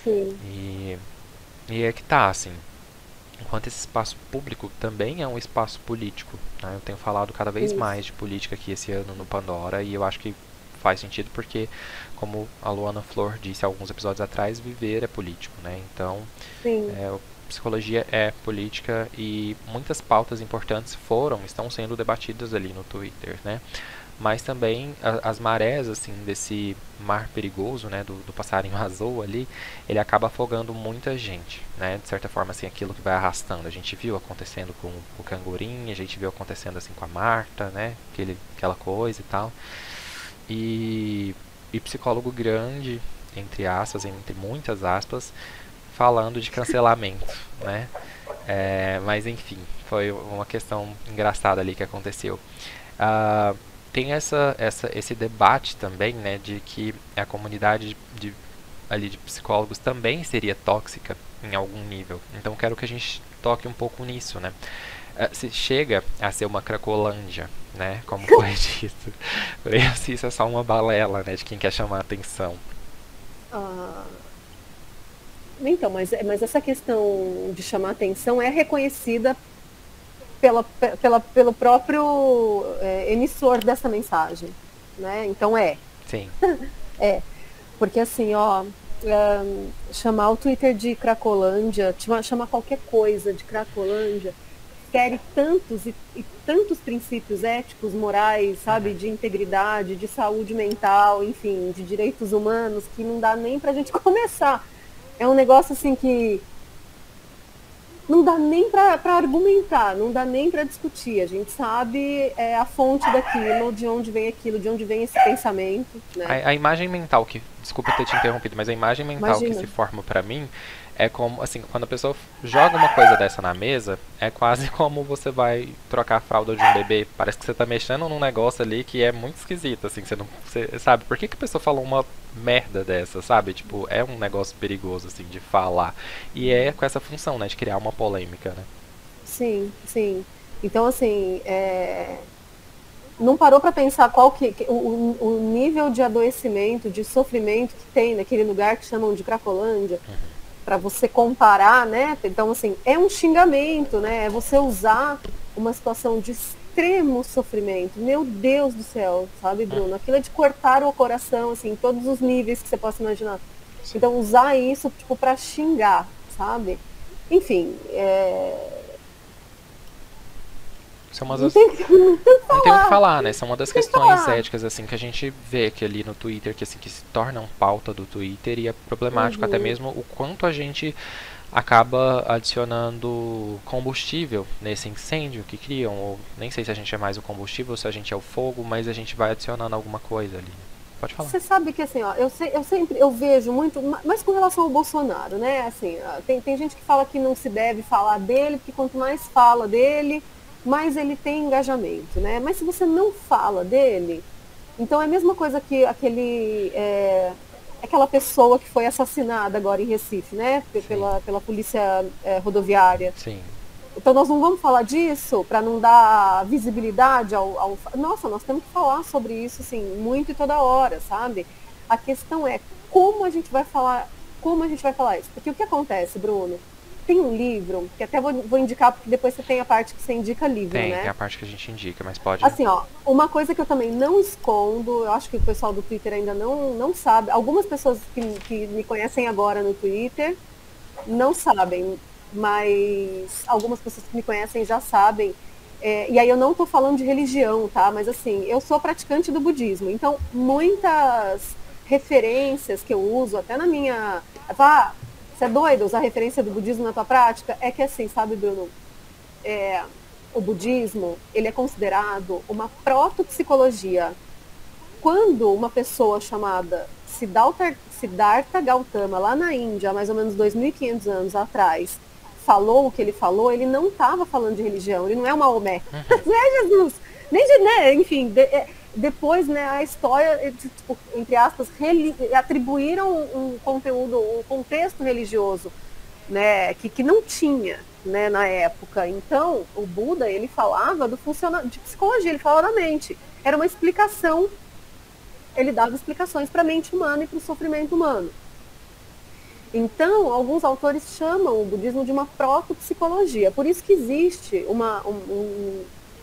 Sim. E é que tá, assim. Enquanto esse espaço público também é um espaço político, né? Eu tenho falado cada vez mais de política aqui esse ano no Pandora e eu acho que faz sentido porque, como a Luana Flor disse alguns episódios atrás, viver é político, né? Então, psicologia é política e muitas pautas importantes estão sendo debatidas ali no Twitter, né? Mas também as marés, assim, desse mar perigoso, né, do passarinho azul ali, ele acaba afogando muita gente, né, de certa forma, assim, aquilo que vai arrastando. A gente viu acontecendo com o Cangurinha, a gente viu acontecendo, assim, com a Marta, né, aquela coisa e tal. E psicólogo grande, entre aspas, entre muitas aspas, falando de cancelamento, né. Mas, enfim, foi uma questão engraçada ali que aconteceu. Tem esse debate também, né, de que a comunidade ali de psicólogos também seria tóxica em algum nível. Então quero que a gente toque um pouco nisso, né? Se chega a ser uma cracolândia, né, como foi dito, se isso é só uma balela, né, de quem quer chamar a atenção. Então, mas essa questão de chamar atenção é reconhecida pelo próprio emissor dessa mensagem, né? Então Sim. Porque assim, chamar o Twitter de Cracolândia, chamar qualquer coisa de Cracolândia, fere tantos e tantos princípios éticos, morais, sabe, de integridade, de saúde mental, enfim, de direitos humanos, que não dá nem pra gente começar. É um negócio assim que não dá nem para argumentar, não dá nem para discutir. A gente sabe a fonte daquilo, de onde vem aquilo, de onde vem esse pensamento. Né? A imagem mental desculpa ter te interrompido, mas a imagem mental que se forma para mim é como, assim, quando a pessoa joga uma coisa dessa na mesa, é quase como você vai trocar a fralda de um bebê. Parece que você tá mexendo num negócio ali que é muito esquisito, assim, você sabe, por que a pessoa falou uma merda dessa, sabe? Tipo, é um negócio perigoso, assim, de falar. E é com essa função, né, de criar uma polêmica, né? Sim, sim. Então, assim, não parou para pensar qual o nível de adoecimento, de sofrimento que tem naquele lugar que chamam de Cracolândia, para você comparar, né? Então, assim, é um xingamento, né? É você usar uma situação de extremo sofrimento. Meu Deus do céu, sabe, Bruno? Aquilo é de cortar o coração, assim, em todos os níveis que você possa imaginar. Então, usar isso, tipo, para xingar, sabe? Enfim, não tem o que falar, né? São uma das questões éticas, assim, que a gente vê que ali no Twitter, que se tornam pauta do Twitter, e é problemático até mesmo o quanto a gente acaba adicionando combustível nesse incêndio que criam, ou nem sei se a gente é mais o combustível ou se a gente é o fogo, mas a gente vai adicionando alguma coisa ali. Pode falar. Você sabe que, assim, eu vejo muito, mas com relação ao Bolsonaro, né? Assim, tem gente que fala que não se deve falar dele, porque quanto mais fala dele, mais ele tem engajamento, né? Mas se você não fala dele, então é a mesma coisa que aquele aquela pessoa que foi assassinada agora em Recife, né? Pela polícia rodoviária. Sim. Então nós não vamos falar disso para não dar visibilidade ao... Nossa, nós temos que falar sobre isso, assim, muito e toda hora, sabe? A questão é como a gente vai falar isso. Porque o que acontece, Bruno? Tem um livro, que até vou indicar, porque depois você tem a parte que você indica livro, né? Tem a parte que a gente indica, mas pode... Assim, ó, uma coisa que eu também não escondo, eu acho que o pessoal do Twitter ainda não sabe, algumas pessoas que me conhecem agora no Twitter não sabem, mas algumas pessoas que me conhecem já sabem, e aí eu não estou falando de religião, tá? Mas assim, eu sou praticante do budismo, então muitas referências que eu uso, até na minha... Você é doido usar referência do budismo na tua prática? É que assim, sabe, Bruno? O budismo, ele é considerado uma protopsicologia. Quando uma pessoa chamada Siddhartha Gautama, lá na Índia, há mais ou menos 2.500 anos atrás, falou o que ele falou, ele não estava falando de religião, ele não é o Maomé, não é Jesus, né? Enfim, depois, né, a história, tipo, entre aspas, atribuíram um conteúdo, um contexto religioso, né, que não tinha, né, na época. Então, o Buda, ele falava de psicologia, ele falava da mente. Era uma explicação, ele dava explicações para a mente humana e para o sofrimento humano. Então, alguns autores chamam o budismo de uma protopsicologia. Por isso que existe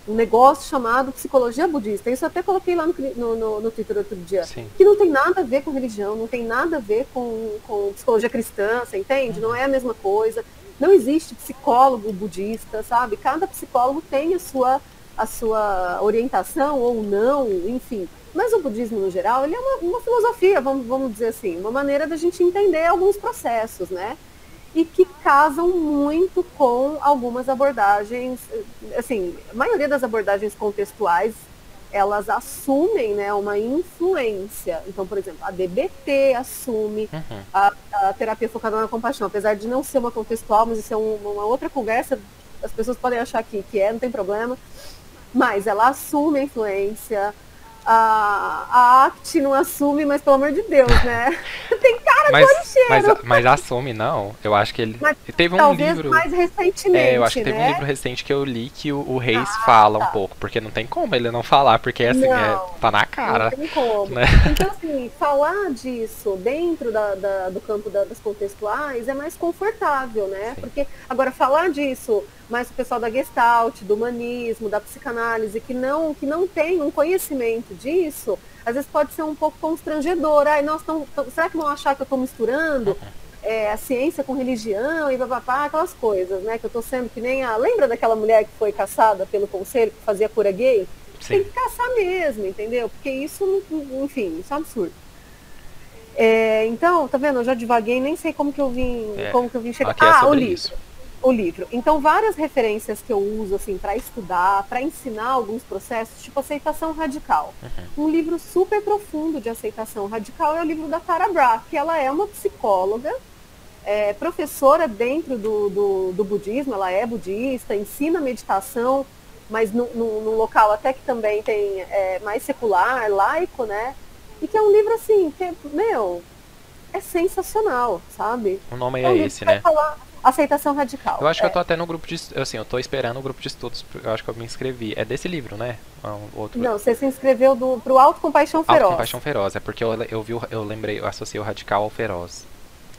um negócio chamado psicologia budista. Isso eu até coloquei lá no Twitter outro dia. Sim. Que não tem nada a ver com religião, não tem nada a ver com psicologia cristã, você entende? Não é a mesma coisa. Não existe psicólogo budista, sabe? Cada psicólogo tem a sua orientação ou não, enfim. Mas o budismo, no geral, ele é uma filosofia, vamos dizer assim, uma maneira da gente entender alguns processos, né? E que casam muito com algumas abordagens, assim, a maioria das abordagens contextuais, elas assumem, né, uma influência. Então, por exemplo, a DBT assume a terapia focada na compaixão, apesar de não ser uma contextual, mas isso é uma outra conversa, as pessoas podem achar que não tem problema, mas ela assume a influência. A ACT não assume, mas pelo amor de Deus, né? Tem cara de cheiro. Mas assume, não. Eu acho que ele... Teve um talvez livro... mais recentemente, eu acho que teve um livro recente que eu li que o Reis fala um pouco, porque não tem como ele não falar, porque assim, tá na cara. Não tem como. Né? Então, assim, falar disso dentro do campo das contextuais é mais confortável, né? Sim. Porque, agora, falar disso mais o pessoal da Gestalt, do humanismo, da psicanálise, que não tem um conhecimento disso, às vezes pode ser um pouco constrangedor. Será que vão achar que eu estou misturando a ciência com religião e papapá, aquelas coisas, né? Que eu estou sendo que nem lembra daquela mulher que foi caçada pelo conselho, que fazia cura gay? Sim. Tem que caçar mesmo, entendeu? Porque isso, enfim, isso é um absurdo. Então, tá vendo? Eu já divaguei, nem sei como que eu vim chegar. O livro. Então, várias referências que eu uso assim para estudar, para ensinar alguns processos, tipo aceitação radical. Um livro super profundo de aceitação radical é o livro da Tara Brach, que ela é uma psicóloga, professora dentro do budismo, ela é budista, ensina meditação, mas num local até que também tem mais secular, laico, né? E que é um livro assim, que, é sensacional, sabe? O nome é esse, né? Aceitação radical. Eu acho que eu tô até no grupo de... Assim, eu tô esperando o grupo de estudos, eu acho que eu me inscrevi. É desse livro, né? Outro... Não, você se inscreveu pro Autocompaixão Feroz. Autocompaixão Feroz, é porque eu associei o radical ao feroz.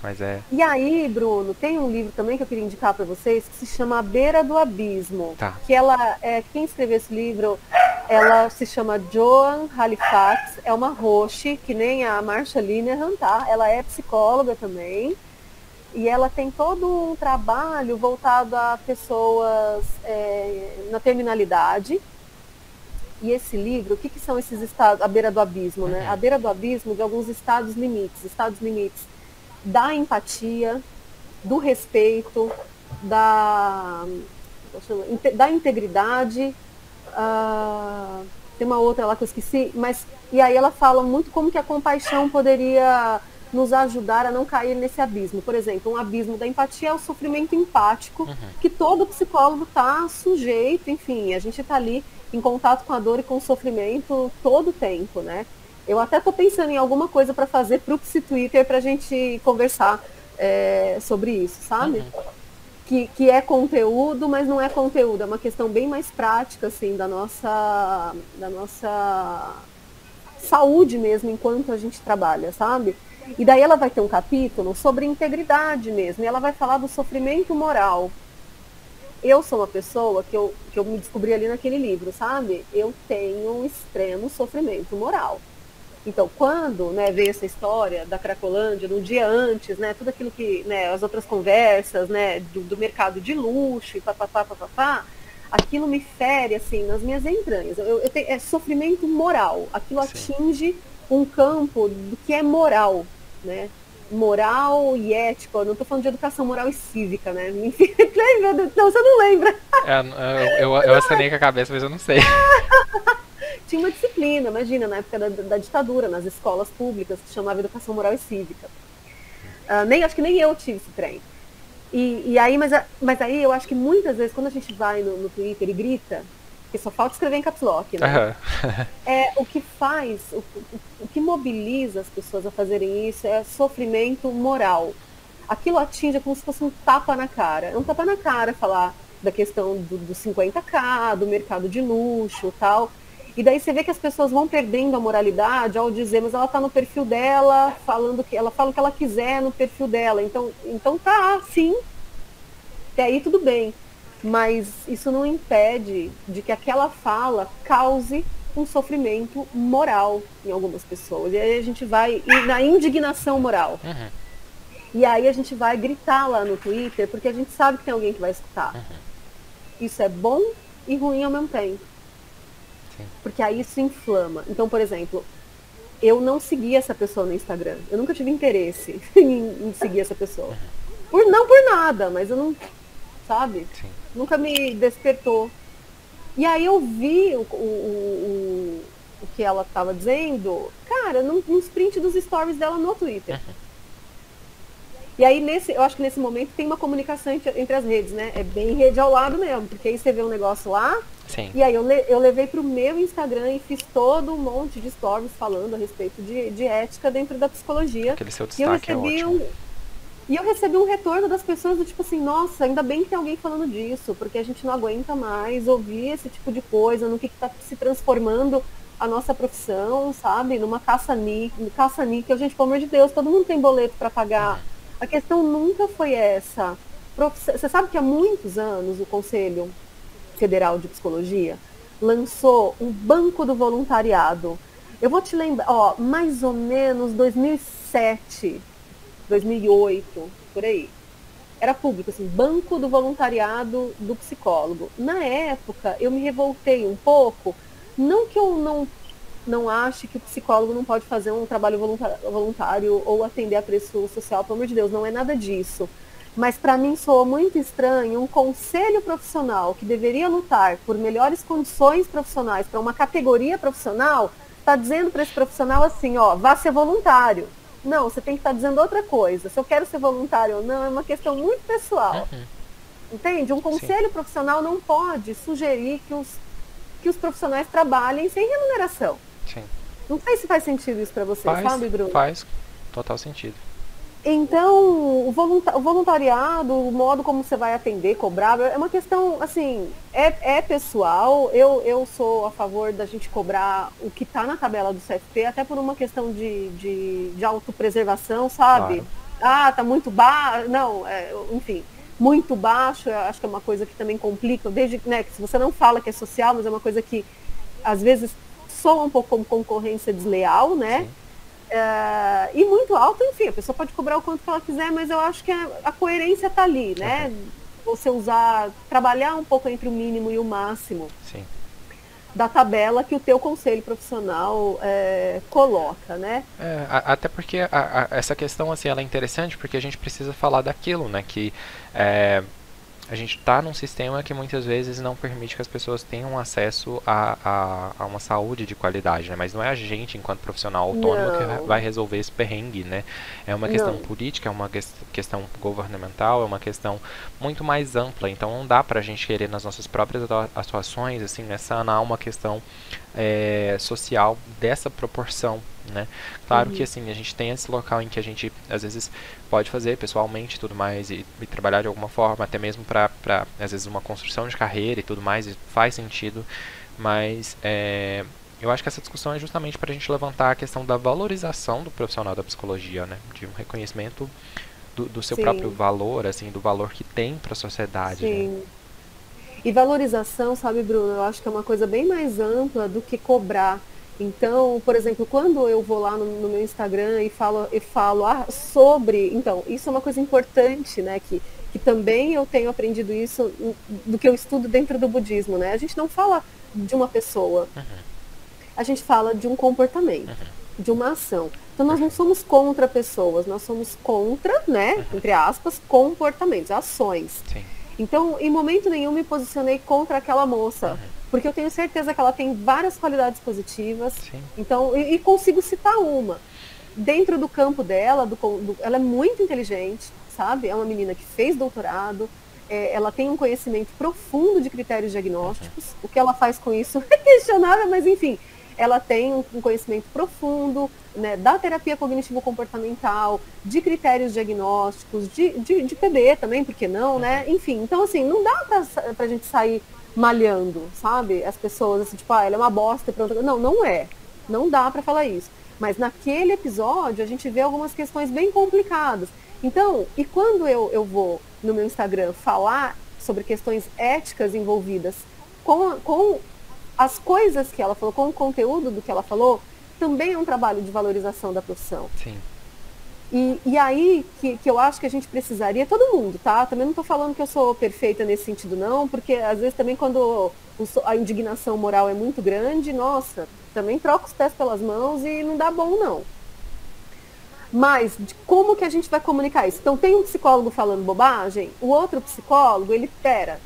Mas E aí, Bruno, tem um livro também que eu queria indicar para vocês, que se chama A Beira do Abismo. Tá. Que quem escreveu esse livro, ela se chama Joan Halifax, é uma Roche, que nem a Marsha Linehan, tá? Ela é psicóloga também. E ela tem todo um trabalho voltado a pessoas na terminalidade. E esse livro, o que são esses estados, à beira do abismo, né? À beira do abismo de alguns estados limites da empatia, do respeito, da integridade. Tem uma outra lá que eu esqueci, e aí ela fala muito como que a compaixão poderia nos ajudar a não cair nesse abismo. Por exemplo, um abismo da empatia é o sofrimento empático, que todo psicólogo está sujeito, enfim, a gente está ali em contato com a dor e com o sofrimento todo o tempo, né? Eu até estou pensando em alguma coisa para fazer para o Twitter para a gente conversar sobre isso, sabe? Que é conteúdo, mas não é conteúdo. É uma questão bem mais prática, assim, da nossa saúde mesmo, enquanto a gente trabalha, sabe? E daí ela vai ter um capítulo sobre integridade mesmo. E ela vai falar do sofrimento moral. Eu sou uma pessoa que eu me descobri ali naquele livro, sabe? Eu tenho um extremo sofrimento moral. Então, quando, né, veio essa história da Cracolândia, no dia antes, né, tudo aquilo que, né, as outras conversas, né, do mercado de luxo e papapá, aquilo me fere, assim, nas minhas entranhas. É sofrimento moral. Aquilo atinge um campo do que é moral, né? Moral e ético. Eu não estou falando de educação moral e cívica, né? Enfim, não, você não lembra. Eu acenei com a cabeça, mas eu não sei. Tinha uma disciplina, imagina, na época da ditadura, nas escolas públicas, que chamava Educação Moral e Cívica. Acho que nem eu tive esse trem. E aí, mas aí eu acho que muitas vezes, quando a gente vai no Twitter e grita, porque só falta escrever em caps lock, né? O que faz, o que mobiliza as pessoas a fazerem isso é sofrimento moral. Aquilo atinge como se fosse um tapa na cara. É um tapa na cara falar da questão do 50K, do mercado de luxo e tal. E daí você vê que as pessoas vão perdendo a moralidade ao dizer, mas ela está no perfil dela, ela fala o que ela quiser no perfil dela. Então tá, sim. Até aí tudo bem. Mas isso não impede de que aquela fala cause um sofrimento moral em algumas pessoas. E aí a gente vai na indignação moral. E aí a gente vai gritar lá no Twitter, porque a gente sabe que tem alguém que vai escutar. Isso é bom e ruim ao mesmo tempo. Porque aí isso inflama. Então, por exemplo, eu não segui essa pessoa no Instagram. Eu nunca tive interesse em seguir essa pessoa. Não por nada, mas eu não... Sabe? Nunca me despertou. E aí eu vi o que ela estava dizendo, cara, nos print dos stories dela no Twitter. E aí, eu acho que nesse momento tem uma comunicação entre as redes, né? É bem rede ao lado mesmo, porque aí você vê um negócio lá, e aí eu levei pro meu Instagram e fiz todo um monte de stories falando a respeito de ética dentro da psicologia. Aquele seu destaque é ótimo. E eu recebi um retorno das pessoas do tipo assim, nossa, ainda bem que tem alguém falando disso, porque a gente não aguenta mais ouvir esse tipo de coisa, no que está se transformando a nossa profissão, sabe? Numa caça-níquel. Gente, pelo amor de Deus, todo mundo tem boleto para pagar. A questão nunca foi essa. Você sabe que há muitos anos o Conselho Federal de Psicologia lançou um banco do voluntariado. Eu vou te lembrar, mais ou menos 2007, 2008, por aí. Era público, assim, Banco do Voluntariado do Psicólogo. Na época, eu me revoltei um pouco, não que eu não ache que o psicólogo não pode fazer um trabalho voluntário ou atender a preço social, pelo amor de Deus, não é nada disso. Mas para mim soa muito estranho um conselho profissional que deveria lutar por melhores condições profissionais para uma categoria profissional, tá dizendo para esse profissional assim, vá ser voluntário. Não, você tem que estar dizendo outra coisa. Se eu quero ser voluntário ou não, é uma questão muito pessoal. Entende? Um conselho profissional não pode sugerir que os profissionais trabalhem sem remuneração. Não sei se faz sentido isso para você, sabe, Bruno? Faz total sentido. Então, o voluntariado, o modo como você vai atender, cobrar, é uma questão, assim, é pessoal. Eu sou a favor da gente cobrar o que está na tabela do CFP, até por uma questão de autopreservação, sabe? Tá muito baixo, enfim, muito baixo, eu acho que é uma coisa que também complica, desde, né, que se você não fala que é social, mas é uma coisa que, às vezes, soa um pouco como concorrência desleal, né? E muito alto, enfim, a pessoa pode cobrar o quanto que ela quiser, mas eu acho que a coerência está ali, né? Você trabalhar um pouco entre o mínimo e o máximo da tabela que o teu conselho profissional coloca, né? Até porque essa questão, assim, ela é interessante porque a gente precisa falar daquilo, né? Que a gente está num sistema que muitas vezes não permite que as pessoas tenham acesso a uma saúde de qualidade, né? Mas não é a gente, enquanto profissional autônomo, que vai resolver esse perrengue, né? É uma questão política, é uma questão governamental, é uma questão muito mais ampla. Então não dá para a gente querer nas nossas próprias atuações, assim, né, sanar uma questão social dessa proporção, né? Claro que assim, a gente tem esse local em que a gente às vezes pode fazer pessoalmente e tudo mais e trabalhar de alguma forma, até mesmo para às vezes uma construção de carreira e tudo mais, e faz sentido, mas eu acho que essa discussão é justamente para a gente levantar a questão da valorização do profissional da psicologia, né? De um reconhecimento do seu próprio valor, assim, do valor que tem para a sociedade. Sim. Né? E valorização, sabe, Bruno, eu acho que é uma coisa bem mais ampla do que cobrar. Então, por exemplo, quando eu vou lá no meu Instagram e falo sobre... Então, isso é uma coisa importante, né? Que também eu tenho aprendido isso do que eu estudo dentro do budismo, né? A gente não fala de uma pessoa. A gente fala de um comportamento, de uma ação. Então, nós não somos contra pessoas, nós somos contra, né, entre aspas, comportamentos, ações. Sim. Então, em momento nenhum me posicionei contra aquela moça, porque eu tenho certeza que ela tem várias qualidades positivas. Sim. Então, e consigo citar uma. Dentro do campo dela, ela é muito inteligente, sabe? É uma menina que fez doutorado, ela tem um conhecimento profundo de critérios diagnósticos. O que ela faz com isso é questionável, mas enfim, ela tem um conhecimento profundo, né, da terapia cognitivo-comportamental, de critérios diagnósticos, de PB também, por que não, né? Enfim, então assim, não dá pra gente sair malhando, sabe? As pessoas, assim, tipo, ela é uma bosta e pronto. Não, não é. Não dá pra falar isso. Mas naquele episódio a gente vê algumas questões bem complicadas. Então, e quando eu vou no meu Instagram falar sobre questões éticas envolvidas com as coisas que ela falou, com o conteúdo do que ela falou, também é um trabalho de valorização da profissão. Sim. E aí que eu acho que a gente precisaria, todo mundo, tá? Também não estou falando que eu sou perfeita nesse sentido, não, porque às vezes também quando a indignação moral é muito grande, nossa, também troca os pés pelas mãos e não dá bom, não. Mas de como que a gente vai comunicar isso? Então tem um psicólogo falando bobagem, o outro psicólogo, ele, pera,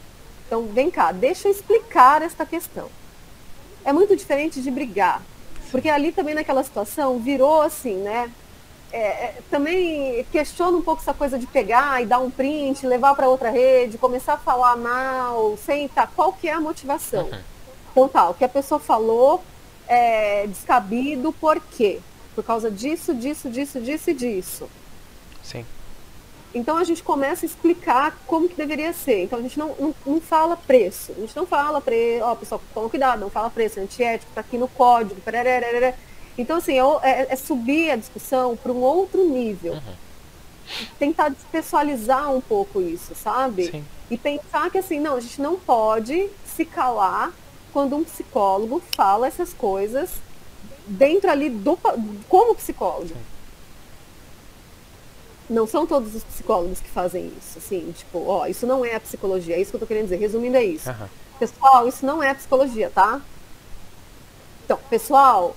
então vem cá, deixa eu explicar esta questão. É muito diferente de brigar, porque ali também naquela situação virou assim, né? Também questiona um pouco essa coisa de pegar e dar um print, levar para outra rede, começar a falar mal, sem qual que é a motivação. Então tá, o que a pessoa falou é descabido, por quê? Por causa disso, disso, disso, disso e disso. Sim. Então a gente começa a explicar como que deveria ser. Então a gente não fala preço. A gente não fala preço. Ó, pessoal, toma cuidado, não fala preço, é antiético, tá aqui no código. Parará. Então, assim, é subir a discussão para um outro nível. Tentar despessoalizar um pouco isso, sabe? Sim. E pensar que, assim, não, a gente não pode se calar quando um psicólogo fala essas coisas dentro ali como psicólogo. Sim. Não são todos os psicólogos que fazem isso, assim, tipo, ó, isso não é a psicologia, é isso que eu tô querendo dizer, resumindo é isso. Pessoal, isso não é a psicologia, tá? Então, pessoal,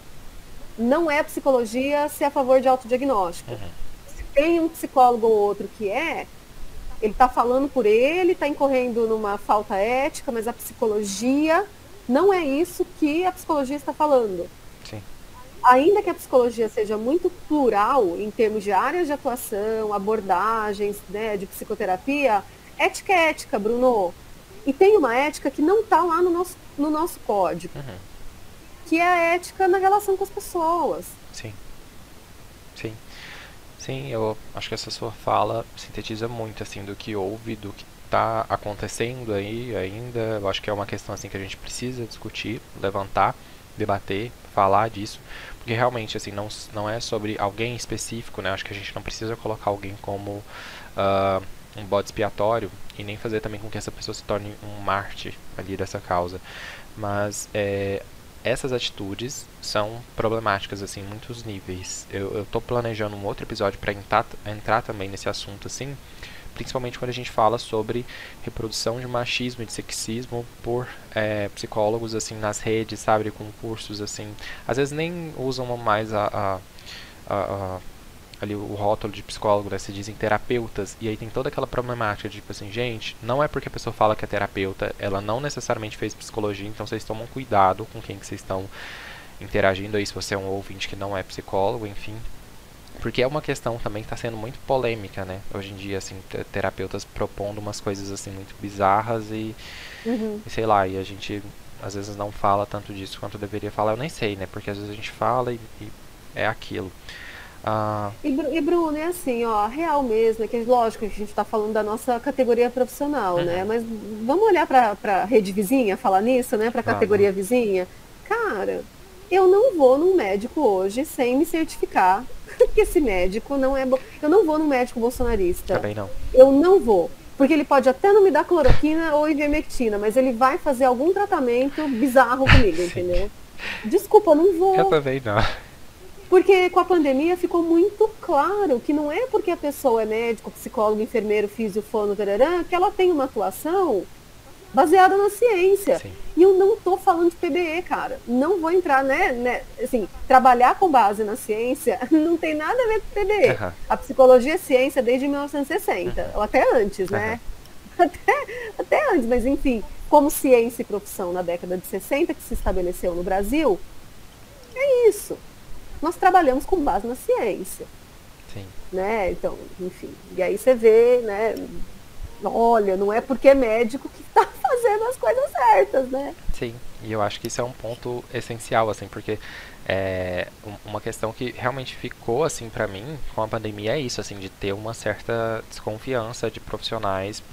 não é psicologia ser a favor de autodiagnóstico. Se tem um psicólogo ou outro que ele tá falando por ele, tá incorrendo numa falta ética, mas a psicologia não é isso que a psicologia está falando. Sim. Ainda que a psicologia seja muito plural em termos de áreas de atuação, abordagens, né, de psicoterapia, ética é ética, Bruno. E tem uma ética que não está lá no nosso código, que é a ética na relação com as pessoas. Sim. Sim. Sim, eu acho que essa sua fala sintetiza muito, assim, do que houve, do que está acontecendo aí ainda. Eu acho que é uma questão, assim, que a gente precisa discutir, levantar, debater, falar disso, porque realmente, assim, não é sobre alguém específico, né? Acho que a gente não precisa colocar alguém como um bode expiatório e nem fazer também com que essa pessoa se torne um mártir ali dessa causa. Mas essas atitudes são problemáticas, assim, em muitos níveis. Eu tô planejando um outro episódio para entrar também nesse assunto, assim, principalmente quando a gente fala sobre reprodução de machismo e de sexismo por psicólogos, assim, nas redes, sabe, com cursos, assim, às vezes nem usam mais ali o rótulo de psicólogo, né, se dizem terapeutas, e aí tem toda aquela problemática de, tipo assim, gente, não é porque a pessoa fala que é terapeuta, ela não necessariamente fez psicologia, então vocês tomam cuidado com quem que vocês estão interagindo aí, se você é um ouvinte que não é psicólogo, enfim. Porque é uma questão também que está sendo muito polêmica, né? Hoje em dia, assim, terapeutas propondo umas coisas, assim, muito bizarras e sei lá, e a gente às vezes não fala tanto disso quanto deveria falar, eu nem sei, né? Porque às vezes a gente fala e é aquilo. E Bruno, é assim, ó, real mesmo, é que lógico que a gente está falando da nossa categoria profissional, né? Mas vamos olhar para a rede vizinha, falar nisso, né? Para a categoria vizinha. Cara, eu não vou num médico hoje sem me certificar que esse médico não é bom. Eu não vou num médico bolsonarista. Também não. Eu não vou. Porque ele pode até não me dar cloroquina ou ivermectina, mas ele vai fazer algum tratamento bizarro comigo, entendeu? Desculpa, eu não vou. Eu também não. Porque com a pandemia ficou muito claro que não é porque a pessoa é médico, psicólogo, enfermeiro, físio, fono, tararã, que ela tem uma atuação baseada na ciência. Sim. E eu não tô falando de PBE, cara. Não vou entrar, né? Assim, trabalhar com base na ciência não tem nada a ver com PBE. A psicologia é ciência desde 1960, ou até antes, né? Até antes, mas enfim, como ciência e profissão na década de 60 que se estabeleceu no Brasil, é isso. Nós trabalhamos com base na ciência. Sim. Né? Então, enfim, e aí você vê, né? Olha, não é porque é médico que está fazendo as coisas certas, né? Sim, e eu acho que isso é um ponto essencial, assim, porque uma questão que realmente ficou, assim, pra mim, com a pandemia é isso, assim, de ter uma certa desconfiança de profissionais,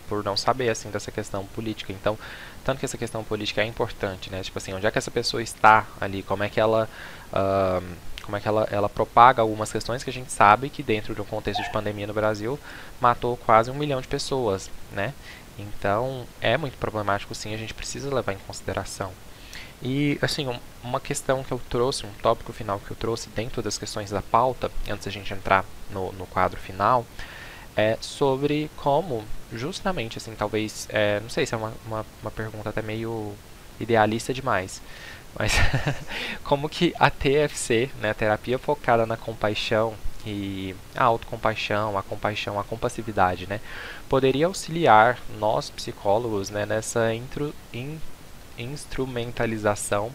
por não saber, assim, dessa questão política. Então, tanto que essa questão política é importante, né? Tipo assim, onde é que essa pessoa está ali, como é que ela propaga algumas questões que a gente sabe que dentro de um contexto de pandemia no Brasil matou quase 1 milhão de pessoas, né? Então é muito problemático, sim, a gente precisa levar em consideração. E assim, uma questão que eu trouxe, um tópico final que eu trouxe dentro das questões da pauta, antes da gente entrar no quadro final, é sobre como, justamente, assim, talvez, não sei se é uma pergunta até meio idealista demais, mas como que a TFC, né, a terapia focada na compaixão e a autocompaixão, a compaixão, a compassividade, né, poderia auxiliar nós psicólogos, né, nessa instrumentalização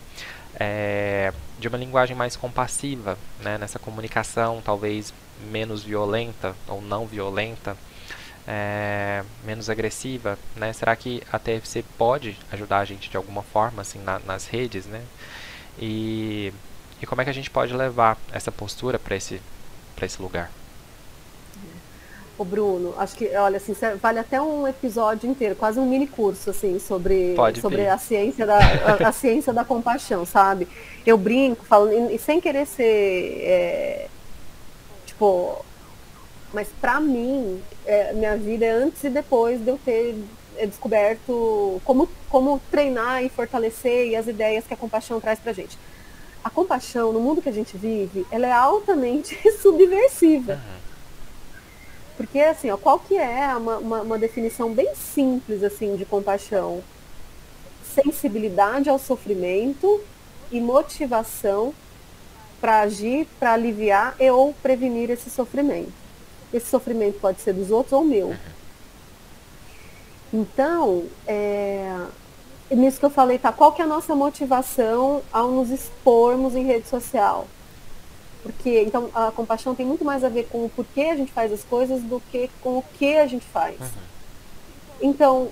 de uma linguagem mais compassiva, né, nessa comunicação talvez menos violenta ou não violenta, menos agressiva, né? Será que a TFC pode ajudar a gente de alguma forma, assim, nas redes, né? E como é que a gente pode levar essa postura para esse lugar? Ô Bruno, acho que, olha, assim, vale até um episódio inteiro, quase um mini curso, assim, sobre a ciência da compaixão, sabe? Eu brinco, falando, e sem querer ser, mas pra mim, minha vida é antes e depois de eu ter descoberto como treinar e fortalecer e as ideias que a compaixão traz pra gente. A compaixão, no mundo que a gente vive, ela é altamente subversiva. Porque, assim, ó, qual que é uma definição bem simples, assim, de compaixão? Sensibilidade ao sofrimento e motivação para agir, para aliviar e ou prevenir esse sofrimento. Esse sofrimento pode ser dos outros ou meu. Então, nisso que eu falei, tá? Qual que é a nossa motivação ao nos expormos em rede social? Porque, então, a compaixão tem muito mais a ver com o porquê a gente faz as coisas do que com o que a gente faz. Então,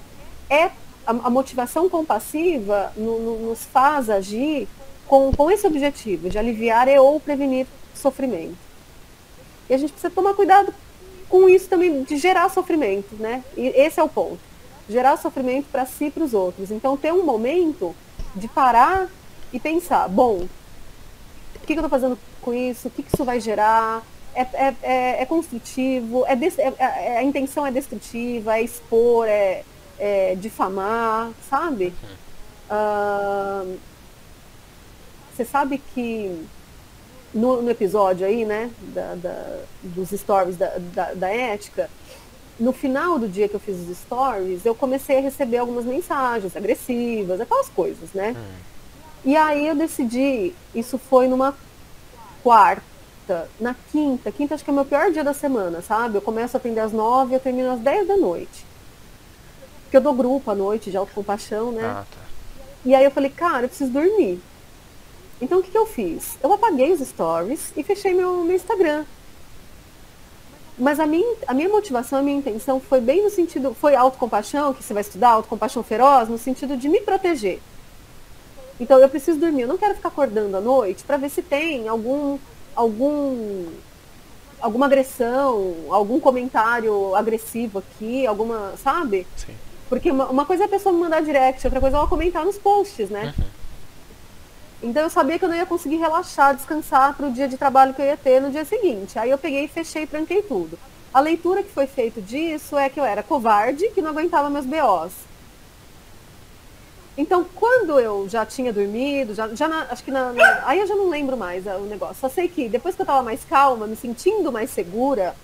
a motivação compassiva nos faz agir com esse objetivo, de aliviar e ou prevenir sofrimento. E a gente precisa tomar cuidado com isso também, de gerar sofrimento, né? E esse é o ponto. Gerar sofrimento para si e para os outros. Então, ter um momento de parar e pensar, bom, o que eu estou fazendo com isso? O que isso vai gerar? É construtivo? A intenção é destrutiva? É expor? É difamar? Sabe? Você sabe que no episódio aí, né, dos stories da ética, no final do dia que eu fiz os stories, eu comecei a receber algumas mensagens agressivas, aquelas coisas, né? E aí eu decidi, isso foi numa quarta, na quinta acho que é o meu pior dia da semana, sabe? Eu começo a atender às 9, eu termino às 10 da noite. Porque eu dou grupo à noite de autocompaixão, né? E aí eu falei, cara, eu preciso dormir. Então o que eu fiz? Eu apaguei os stories e fechei meu Instagram. Mas a minha motivação, a minha intenção foi bem no sentido, foi autocompaixão, que você vai estudar, autocompaixão feroz, no sentido de me proteger. Então eu preciso dormir, eu não quero ficar acordando à noite para ver se tem alguma agressão, algum comentário agressivo aqui, alguma, sabe? Sim. Porque uma coisa é a pessoa me mandar direct, outra coisa é ela comentar nos posts, né? Então eu sabia que eu não ia conseguir relaxar, descansar para o dia de trabalho que eu ia ter no dia seguinte. Aí eu peguei, fechei e tranquei tudo. A leitura que foi feita disso é que eu era covarde, que não aguentava meus BOs. Então, quando eu já tinha dormido, acho que aí eu já não lembro mais o negócio. Só sei que depois que eu estava mais calma, me sentindo mais segura,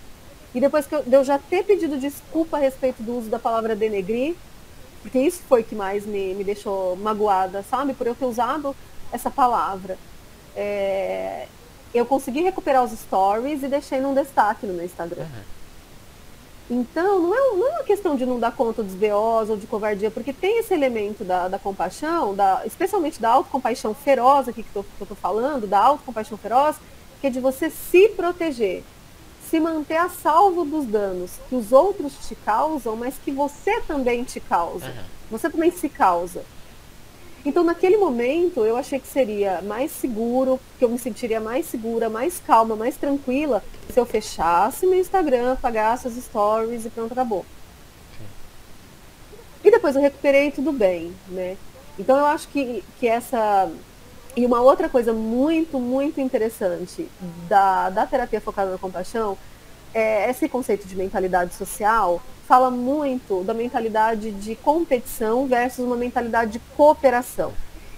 e depois que eu já ter pedido desculpa a respeito do uso da palavra denegrir, porque isso foi que mais me deixou magoada, sabe? Por eu ter usado essa palavra. Eu consegui recuperar os stories e deixei num destaque no meu Instagram. Então, não é uma questão de não dar conta dos BOs ou de covardia, porque tem esse elemento da compaixão, especialmente da autocompaixão feroz, aqui que eu estou falando, da autocompaixão feroz, que é de você se proteger, se manter a salvo dos danos que os outros te causam, mas que você também te causa. Você também se causa. Então, naquele momento, eu achei que seria mais seguro, que eu me sentiria mais segura, mais calma, mais tranquila, se eu fechasse meu Instagram, apagasse as stories e pronto, acabou. E depois eu recuperei tudo bem, né? Então, eu acho que essa... E uma outra coisa muito, muito interessante da terapia focada na compaixão é esse conceito de mentalidade social. Fala muito da mentalidade de competição versus uma mentalidade de cooperação.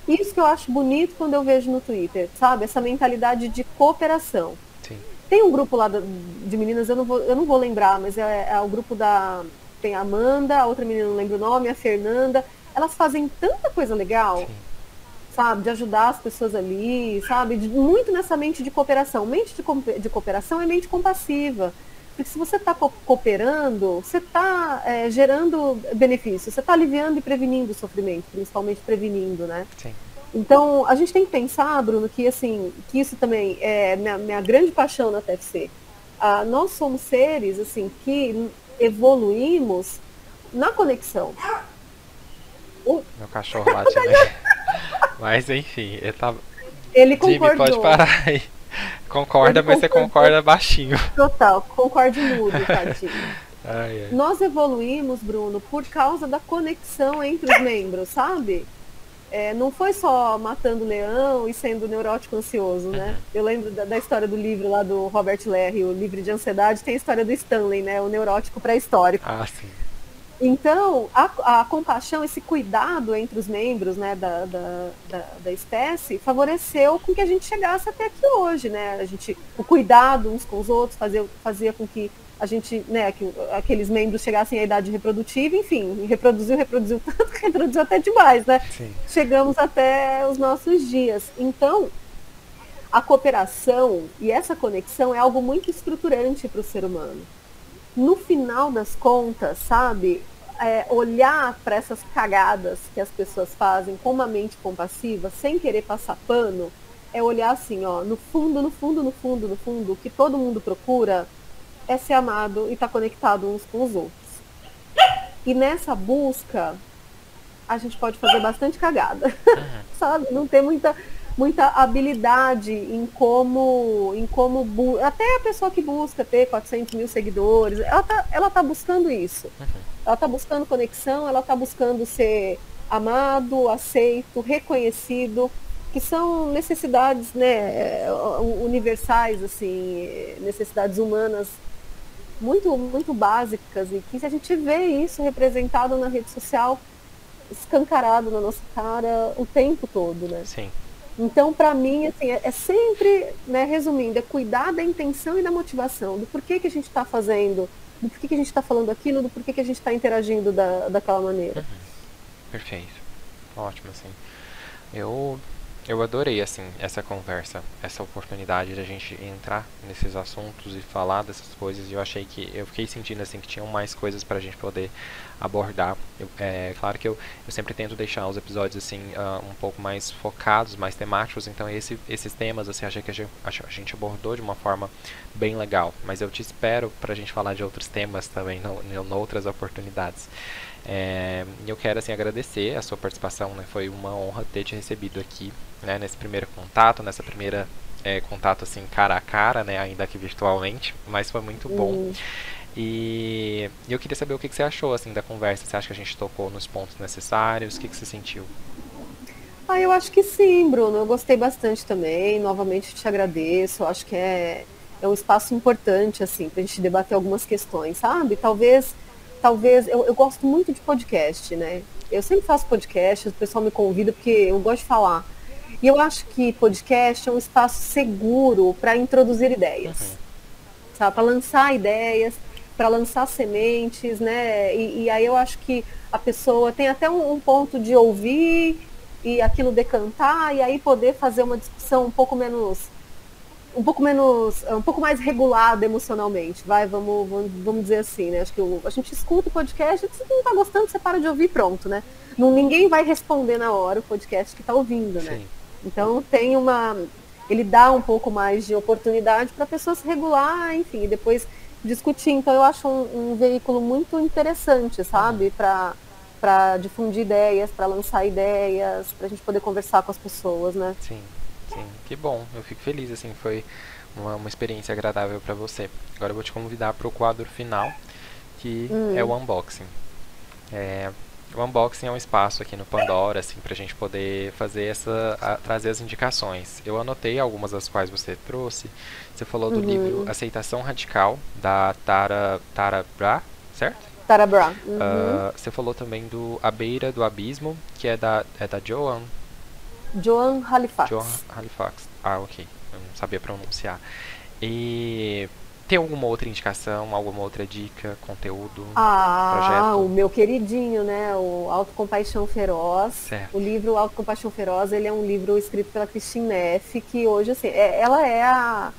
Isso que eu acho bonito quando eu vejo no Twitter, sabe? Essa mentalidade de cooperação. Sim. Tem um grupo lá de meninas, eu não vou lembrar, mas é o grupo tem a Amanda, a outra menina não lembro o nome, a Fernanda. Elas fazem tanta coisa legal, sim, sabe? De ajudar as pessoas ali, sabe? Muito nessa mente de cooperação. Mente de cooperação é mente compassiva. Porque se você está cooperando, você está gerando benefícios, você está aliviando e prevenindo o sofrimento, principalmente prevenindo, né? Sim. Então, a gente tem que pensar, Bruno, que isso também é minha grande paixão na TFC. Nós somos seres, assim, que evoluímos na conexão. Meu cachorro late, né? Mas, enfim, ele concordou. Jimmy, pode parar aí. Concorda, mas você concorda baixinho. Total, concorde mudo, tadinho. Ai. Nós evoluímos, Bruno, por causa da conexão entre os membros, sabe? Não foi só matando leão e sendo neurótico ansioso, né? Eu lembro da história do livro lá do Robert Larry, o Livre de Ansiedade, tem a história do Stanley, né? O neurótico pré-histórico. Ah, sim. Então, a compaixão, esse cuidado entre os membros, né, da espécie, favoreceu com que a gente chegasse até aqui hoje, né? O cuidado uns com os outros fazia com que a gente, né, que aqueles membros chegassem à idade reprodutiva, enfim, reproduziu tanto que reproduziu até demais, né? Sim. Chegamos até os nossos dias. Então, a cooperação e essa conexão é algo muito estruturante para o ser humano. No final das contas, sabe, olhar para essas cagadas que as pessoas fazem com uma mente compassiva, sem querer passar pano, é olhar assim, ó, no fundo, o que todo mundo procura é ser amado e estar conectado uns com os outros. E nessa busca, a gente pode fazer bastante cagada, sabe? Não ter muita habilidade em como até a pessoa que busca ter 400 mil seguidores, ela tá buscando isso. Ela tá buscando conexão, ela tá buscando ser amado, aceito, reconhecido, que são necessidades, né, universais, assim, necessidades humanas muito, muito básicas, e que se a gente vê isso representado na rede social, escancarado na nossa cara o tempo todo, né? Sim. Então, para mim, assim, é sempre, né, resumindo, é cuidar da intenção e da motivação, do porquê que a gente está fazendo, do porquê que a gente está falando aquilo, do porquê que a gente está interagindo daquela maneira. Perfeito. Ótimo, assim. Eu adorei, assim, essa conversa, essa oportunidade de a gente entrar nesses assuntos e falar dessas coisas. E eu fiquei sentindo, assim, que tinham mais coisas pra gente poder abordar. Claro que eu sempre tento deixar os episódios, assim, um pouco mais focados, mais temáticos. Então, esses temas, assim, achei que a gente abordou de uma forma bem legal. Mas eu te espero pra gente falar de outros temas também, em outras oportunidades. E eu quero, assim, agradecer a sua participação, né? Foi uma honra ter te recebido aqui, né? Nesse primeiro contato, nessa primeira contato, assim, cara a cara, né? Ainda que virtualmente, mas foi muito bom. E eu queria saber o que você achou, assim, da conversa. Você acha que a gente tocou nos pontos necessários? O que você sentiu? Eu acho que sim, Bruno. Eu gostei bastante também. Novamente te agradeço. Eu acho que é um espaço importante, assim, pra gente debater algumas questões, sabe? Talvez, eu gosto muito de podcast, né? Eu sempre faço podcast, o pessoal me convida porque eu gosto de falar. E eu acho que podcast é um espaço seguro para introduzir ideias, sabe? Para lançar ideias, para lançar sementes, né? E aí eu acho que a pessoa tem até um ponto de ouvir e aquilo decantar e aí poder fazer uma discussão um pouco mais regulada emocionalmente, vamos dizer assim, né? Acho que a gente escuta o podcast, se você não está gostando, você para de ouvir, pronto, né? Ninguém vai responder na hora o podcast que está ouvindo, né? Sim. Então ele dá um pouco mais de oportunidade para a pessoa se regular, enfim, e depois discutir. Então eu acho um veículo muito interessante, sabe? Para difundir ideias, para lançar ideias, para a gente poder conversar com as pessoas, né? Sim. Sim, que bom. Eu fico feliz, assim, foi uma experiência agradável para você. Agora eu vou te convidar para o quadro final, que é o unboxing. O unboxing é um espaço aqui no Pandora, assim, pra gente poder fazer trazer as indicações. Eu anotei algumas das quais você trouxe. Você falou do livro Aceitação Radical, da Tara Brach, certo? Tara Brach. Você falou também do A Beira do Abismo, que é da Joan Halifax. Joan Halifax. Ok. Eu não sabia pronunciar. E tem alguma outra indicação, alguma outra dica, conteúdo, projeto? O meu queridinho, né? O Autocompaixão Feroz. Certo. O livro Autocompaixão Feroz, ele é um livro escrito pela Christine Neff, que hoje, assim, ela é a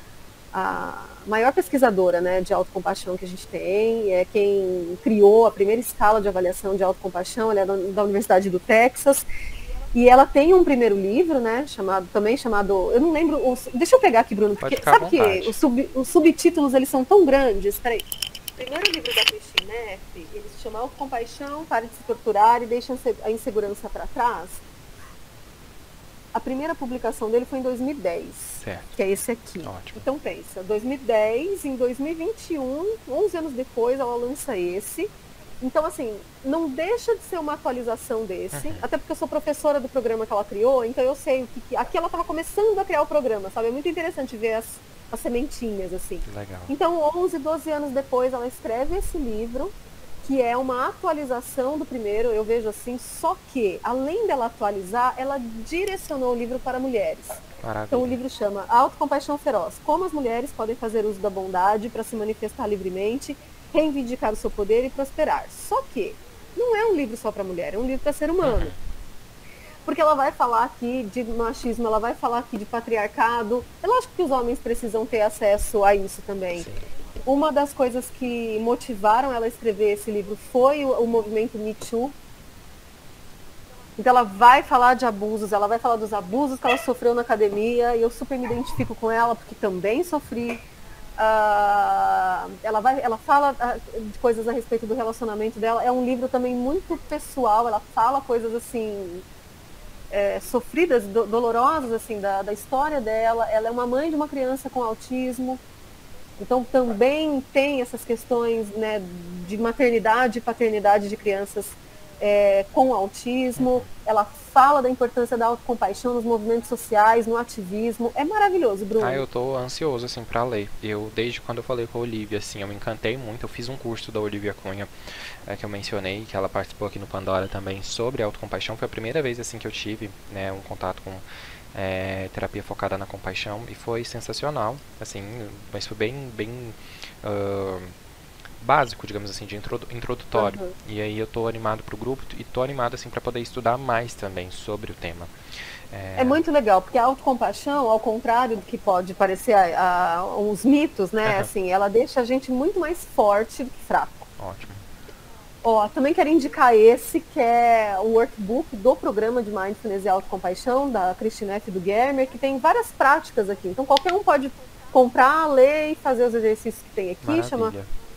maior pesquisadora, né, de autocompaixão que a gente tem. É quem criou a primeira escala de avaliação de autocompaixão. Ela é da Universidade do Texas. E ela tem um primeiro livro, né, chamado, eu não lembro, deixa eu pegar aqui, Bruno, porque sabe que os subtítulos, eles são tão grandes. Peraí. O primeiro livro da Christine Neff, ele se chama Autocompaixão, Pare de se torturar e deixe a insegurança para trás. A primeira publicação dele foi em 2010, certo. Que é esse aqui. Ótimo. Então pensa, 2010, em 2021, 11 anos depois, ela lança esse. Então, assim, não deixa de ser uma atualização desse, até porque eu sou professora do programa que ela criou, então eu sei aqui ela estava começando a criar o programa, sabe? É muito interessante ver as sementinhas, assim. Legal. Então, 11, 12 anos depois, ela escreve esse livro, que é uma atualização do primeiro, eu vejo assim, só que, além dela atualizar, ela direcionou o livro para mulheres. Maravilha. Então, o livro chama Autocompaixão Feroz. Como as mulheres podem fazer uso da bondade para se manifestar livremente, reivindicar o seu poder e prosperar. Só que não é um livro só para mulher, é um livro para ser humano. Porque ela vai falar aqui de machismo, ela vai falar aqui de patriarcado. É lógico que os homens precisam ter acesso a isso também. Sim. Uma das coisas que motivaram ela a escrever esse livro foi o movimento Me Too. Então ela vai falar de abusos, ela vai falar dos abusos que ela sofreu na academia, e eu super me identifico com ela, porque também sofri. Ela fala de coisas a respeito do relacionamento dela. É um livro também muito pessoal. Ela fala coisas assim sofridas, dolorosas assim da história dela. Ela é uma mãe de uma criança com autismo, então também tem essas questões, né, de maternidade e paternidade de crianças com autismo. Ela fala da importância da autocompaixão nos movimentos sociais, no ativismo. É maravilhoso, Bruno. Eu tô ansioso, assim, pra ler. Desde quando eu falei com a Olivia, assim, eu me encantei muito. Eu fiz um curso da Olivia Cunha, que eu mencionei, que ela participou aqui no Pandora também, sobre autocompaixão. Foi a primeira vez, assim, que eu tive, né, um contato com terapia focada na compaixão, e foi sensacional, assim, mas foi bem básico, digamos assim, de introdutório. E aí eu tô animado pro grupo e tô animado, assim, para poder estudar mais também sobre o tema. É muito legal, porque a autocompaixão, ao contrário do que pode parecer os mitos, né, assim, ela deixa a gente muito mais forte do que fraco. Ótimo. Também quero indicar esse, que é o workbook do programa de Mindfulness e Autocompaixão, da Christine Neff e do Germer, que tem várias práticas aqui. Então qualquer um pode comprar, ler e fazer os exercícios que tem aqui. Maravilha. Chama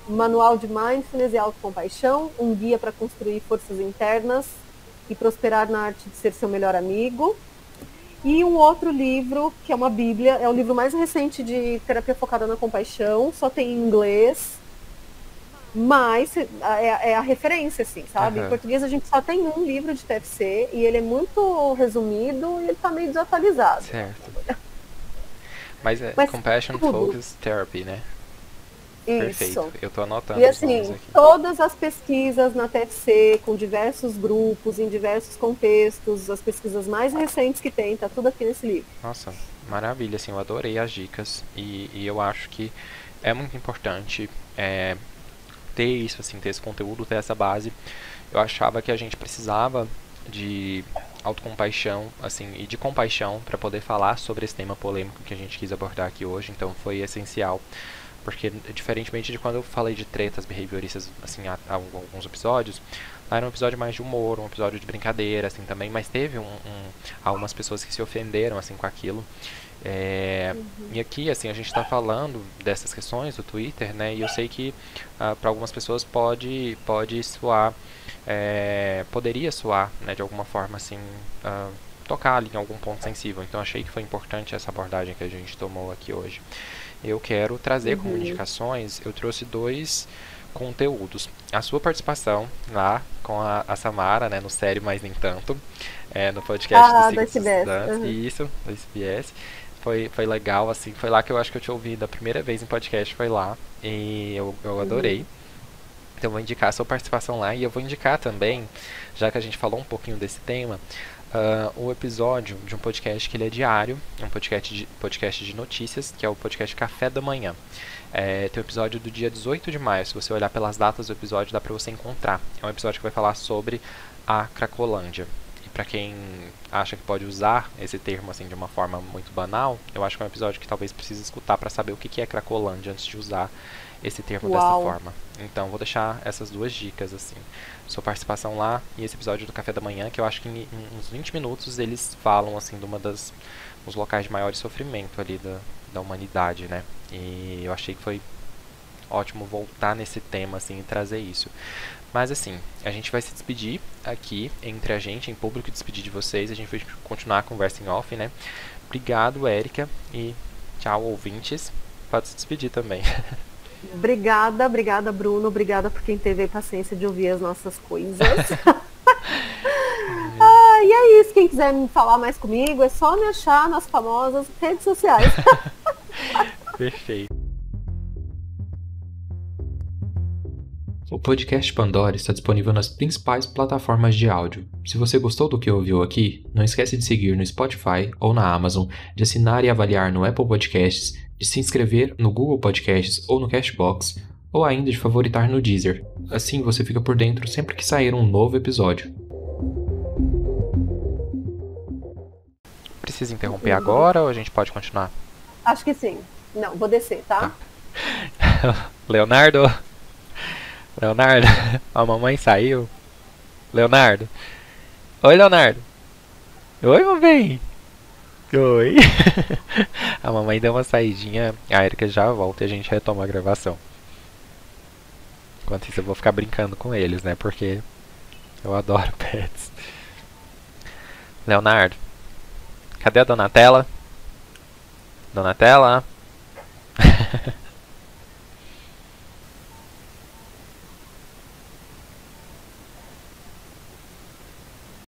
Manual de Mindfulness e Autocompaixão, um guia para construir forças internas e prosperar na arte de ser seu melhor amigo. E um outro livro, que é uma bíblia, é o livro mais recente de terapia focada na compaixão, só tem em inglês, mas é a referência, assim, sabe? Em português a gente só tem um livro de TFC e ele é muito resumido e ele tá meio desatualizado. Certo. Mas Compassion tudo. Focused Therapy, né? Isso. Perfeito. Eu tô anotando E os nomes assim, aqui. todas as pesquisas na TFC, com diversos grupos, em diversos contextos, as pesquisas mais recentes que tem, tá tudo aqui nesse livro. Nossa, maravilha, assim, eu adorei as dicas e eu acho que é muito importante ter isso, assim, ter esse conteúdo, ter essa base. Eu achava que a gente precisava de autocompaixão, assim, e de compaixão para poder falar sobre esse tema polêmico que a gente quis abordar aqui hoje, então foi essencial. Porque, diferentemente de quando eu falei de tretas behavioristas, assim, há alguns episódios, lá era um episódio mais de humor, um episódio de brincadeira, assim, também, mas teve algumas pessoas que se ofenderam, assim, com aquilo. E aqui, assim, a gente está falando dessas questões do Twitter, né, e eu sei que para algumas pessoas pode soar, poderia soar, né, de alguma forma, assim, tocar ali em algum ponto sensível. Então, achei que foi importante essa abordagem que a gente tomou aqui hoje. Eu quero trazer como indicações, eu trouxe 2 conteúdos. A sua participação lá com a Samara, né, no Sério Mas Nem Tanto, no podcast do SBS. Isso, do SBS. Foi legal, assim, foi lá que eu acho que eu te ouvi da primeira vez em podcast, foi lá, e eu adorei. Então eu vou indicar a sua participação lá, e eu vou indicar também, já que a gente falou um pouquinho desse tema, o episódio de um podcast que ele é diário, é um podcast de notícias, que é o podcast Café da Manhã. Tem o episódio do dia 18 de maio, se você olhar pelas datas do episódio dá pra você encontrar. É um episódio que vai falar sobre a Cracolândia. E pra quem acha que pode usar esse termo assim de uma forma muito banal, eu acho que é um episódio que talvez precise escutar para saber o que é Cracolândia antes de usar esse termo dessa forma. Então vou deixar essas 2 dicas, assim, sua participação lá e esse episódio do Café da Manhã, que eu acho que em uns 20 minutos eles falam, assim, de dos locais de maior sofrimento ali da humanidade, né? E eu achei que foi ótimo voltar nesse tema, assim, e trazer isso. Mas, assim, a gente vai se despedir aqui entre a gente, em público, despedir de vocês. A gente vai continuar a conversa em off, né? Obrigado, Érica, e tchau, ouvintes. Pode se despedir também. Obrigada, Bruno. Obrigada por quem teve a paciência de ouvir as nossas coisas. E é isso. Quem quiser me falar mais comigo, é só me achar nas famosas redes sociais. Perfeito. O podcast Pandora está disponível nas principais plataformas de áudio. Se você gostou do que ouviu aqui, não esquece de seguir no Spotify ou na Amazon, de assinar e avaliar no Apple Podcasts, de se inscrever no Google Podcasts ou no Castbox, ou ainda de favoritar no Deezer. Assim você fica por dentro sempre que sair um novo episódio. Precisa interromper agora ou a gente pode continuar? Acho que sim. Não, vou descer, tá? Leonardo, a mamãe saiu. Leonardo. Oi, Leonardo. Oi, meu bem. Oi. A mamãe deu uma saidinha. A Erika já volta e a gente retoma a gravação. Enquanto isso eu vou ficar brincando com eles, né? Porque eu adoro pets. Leonardo. Cadê a Donatella? Donatella?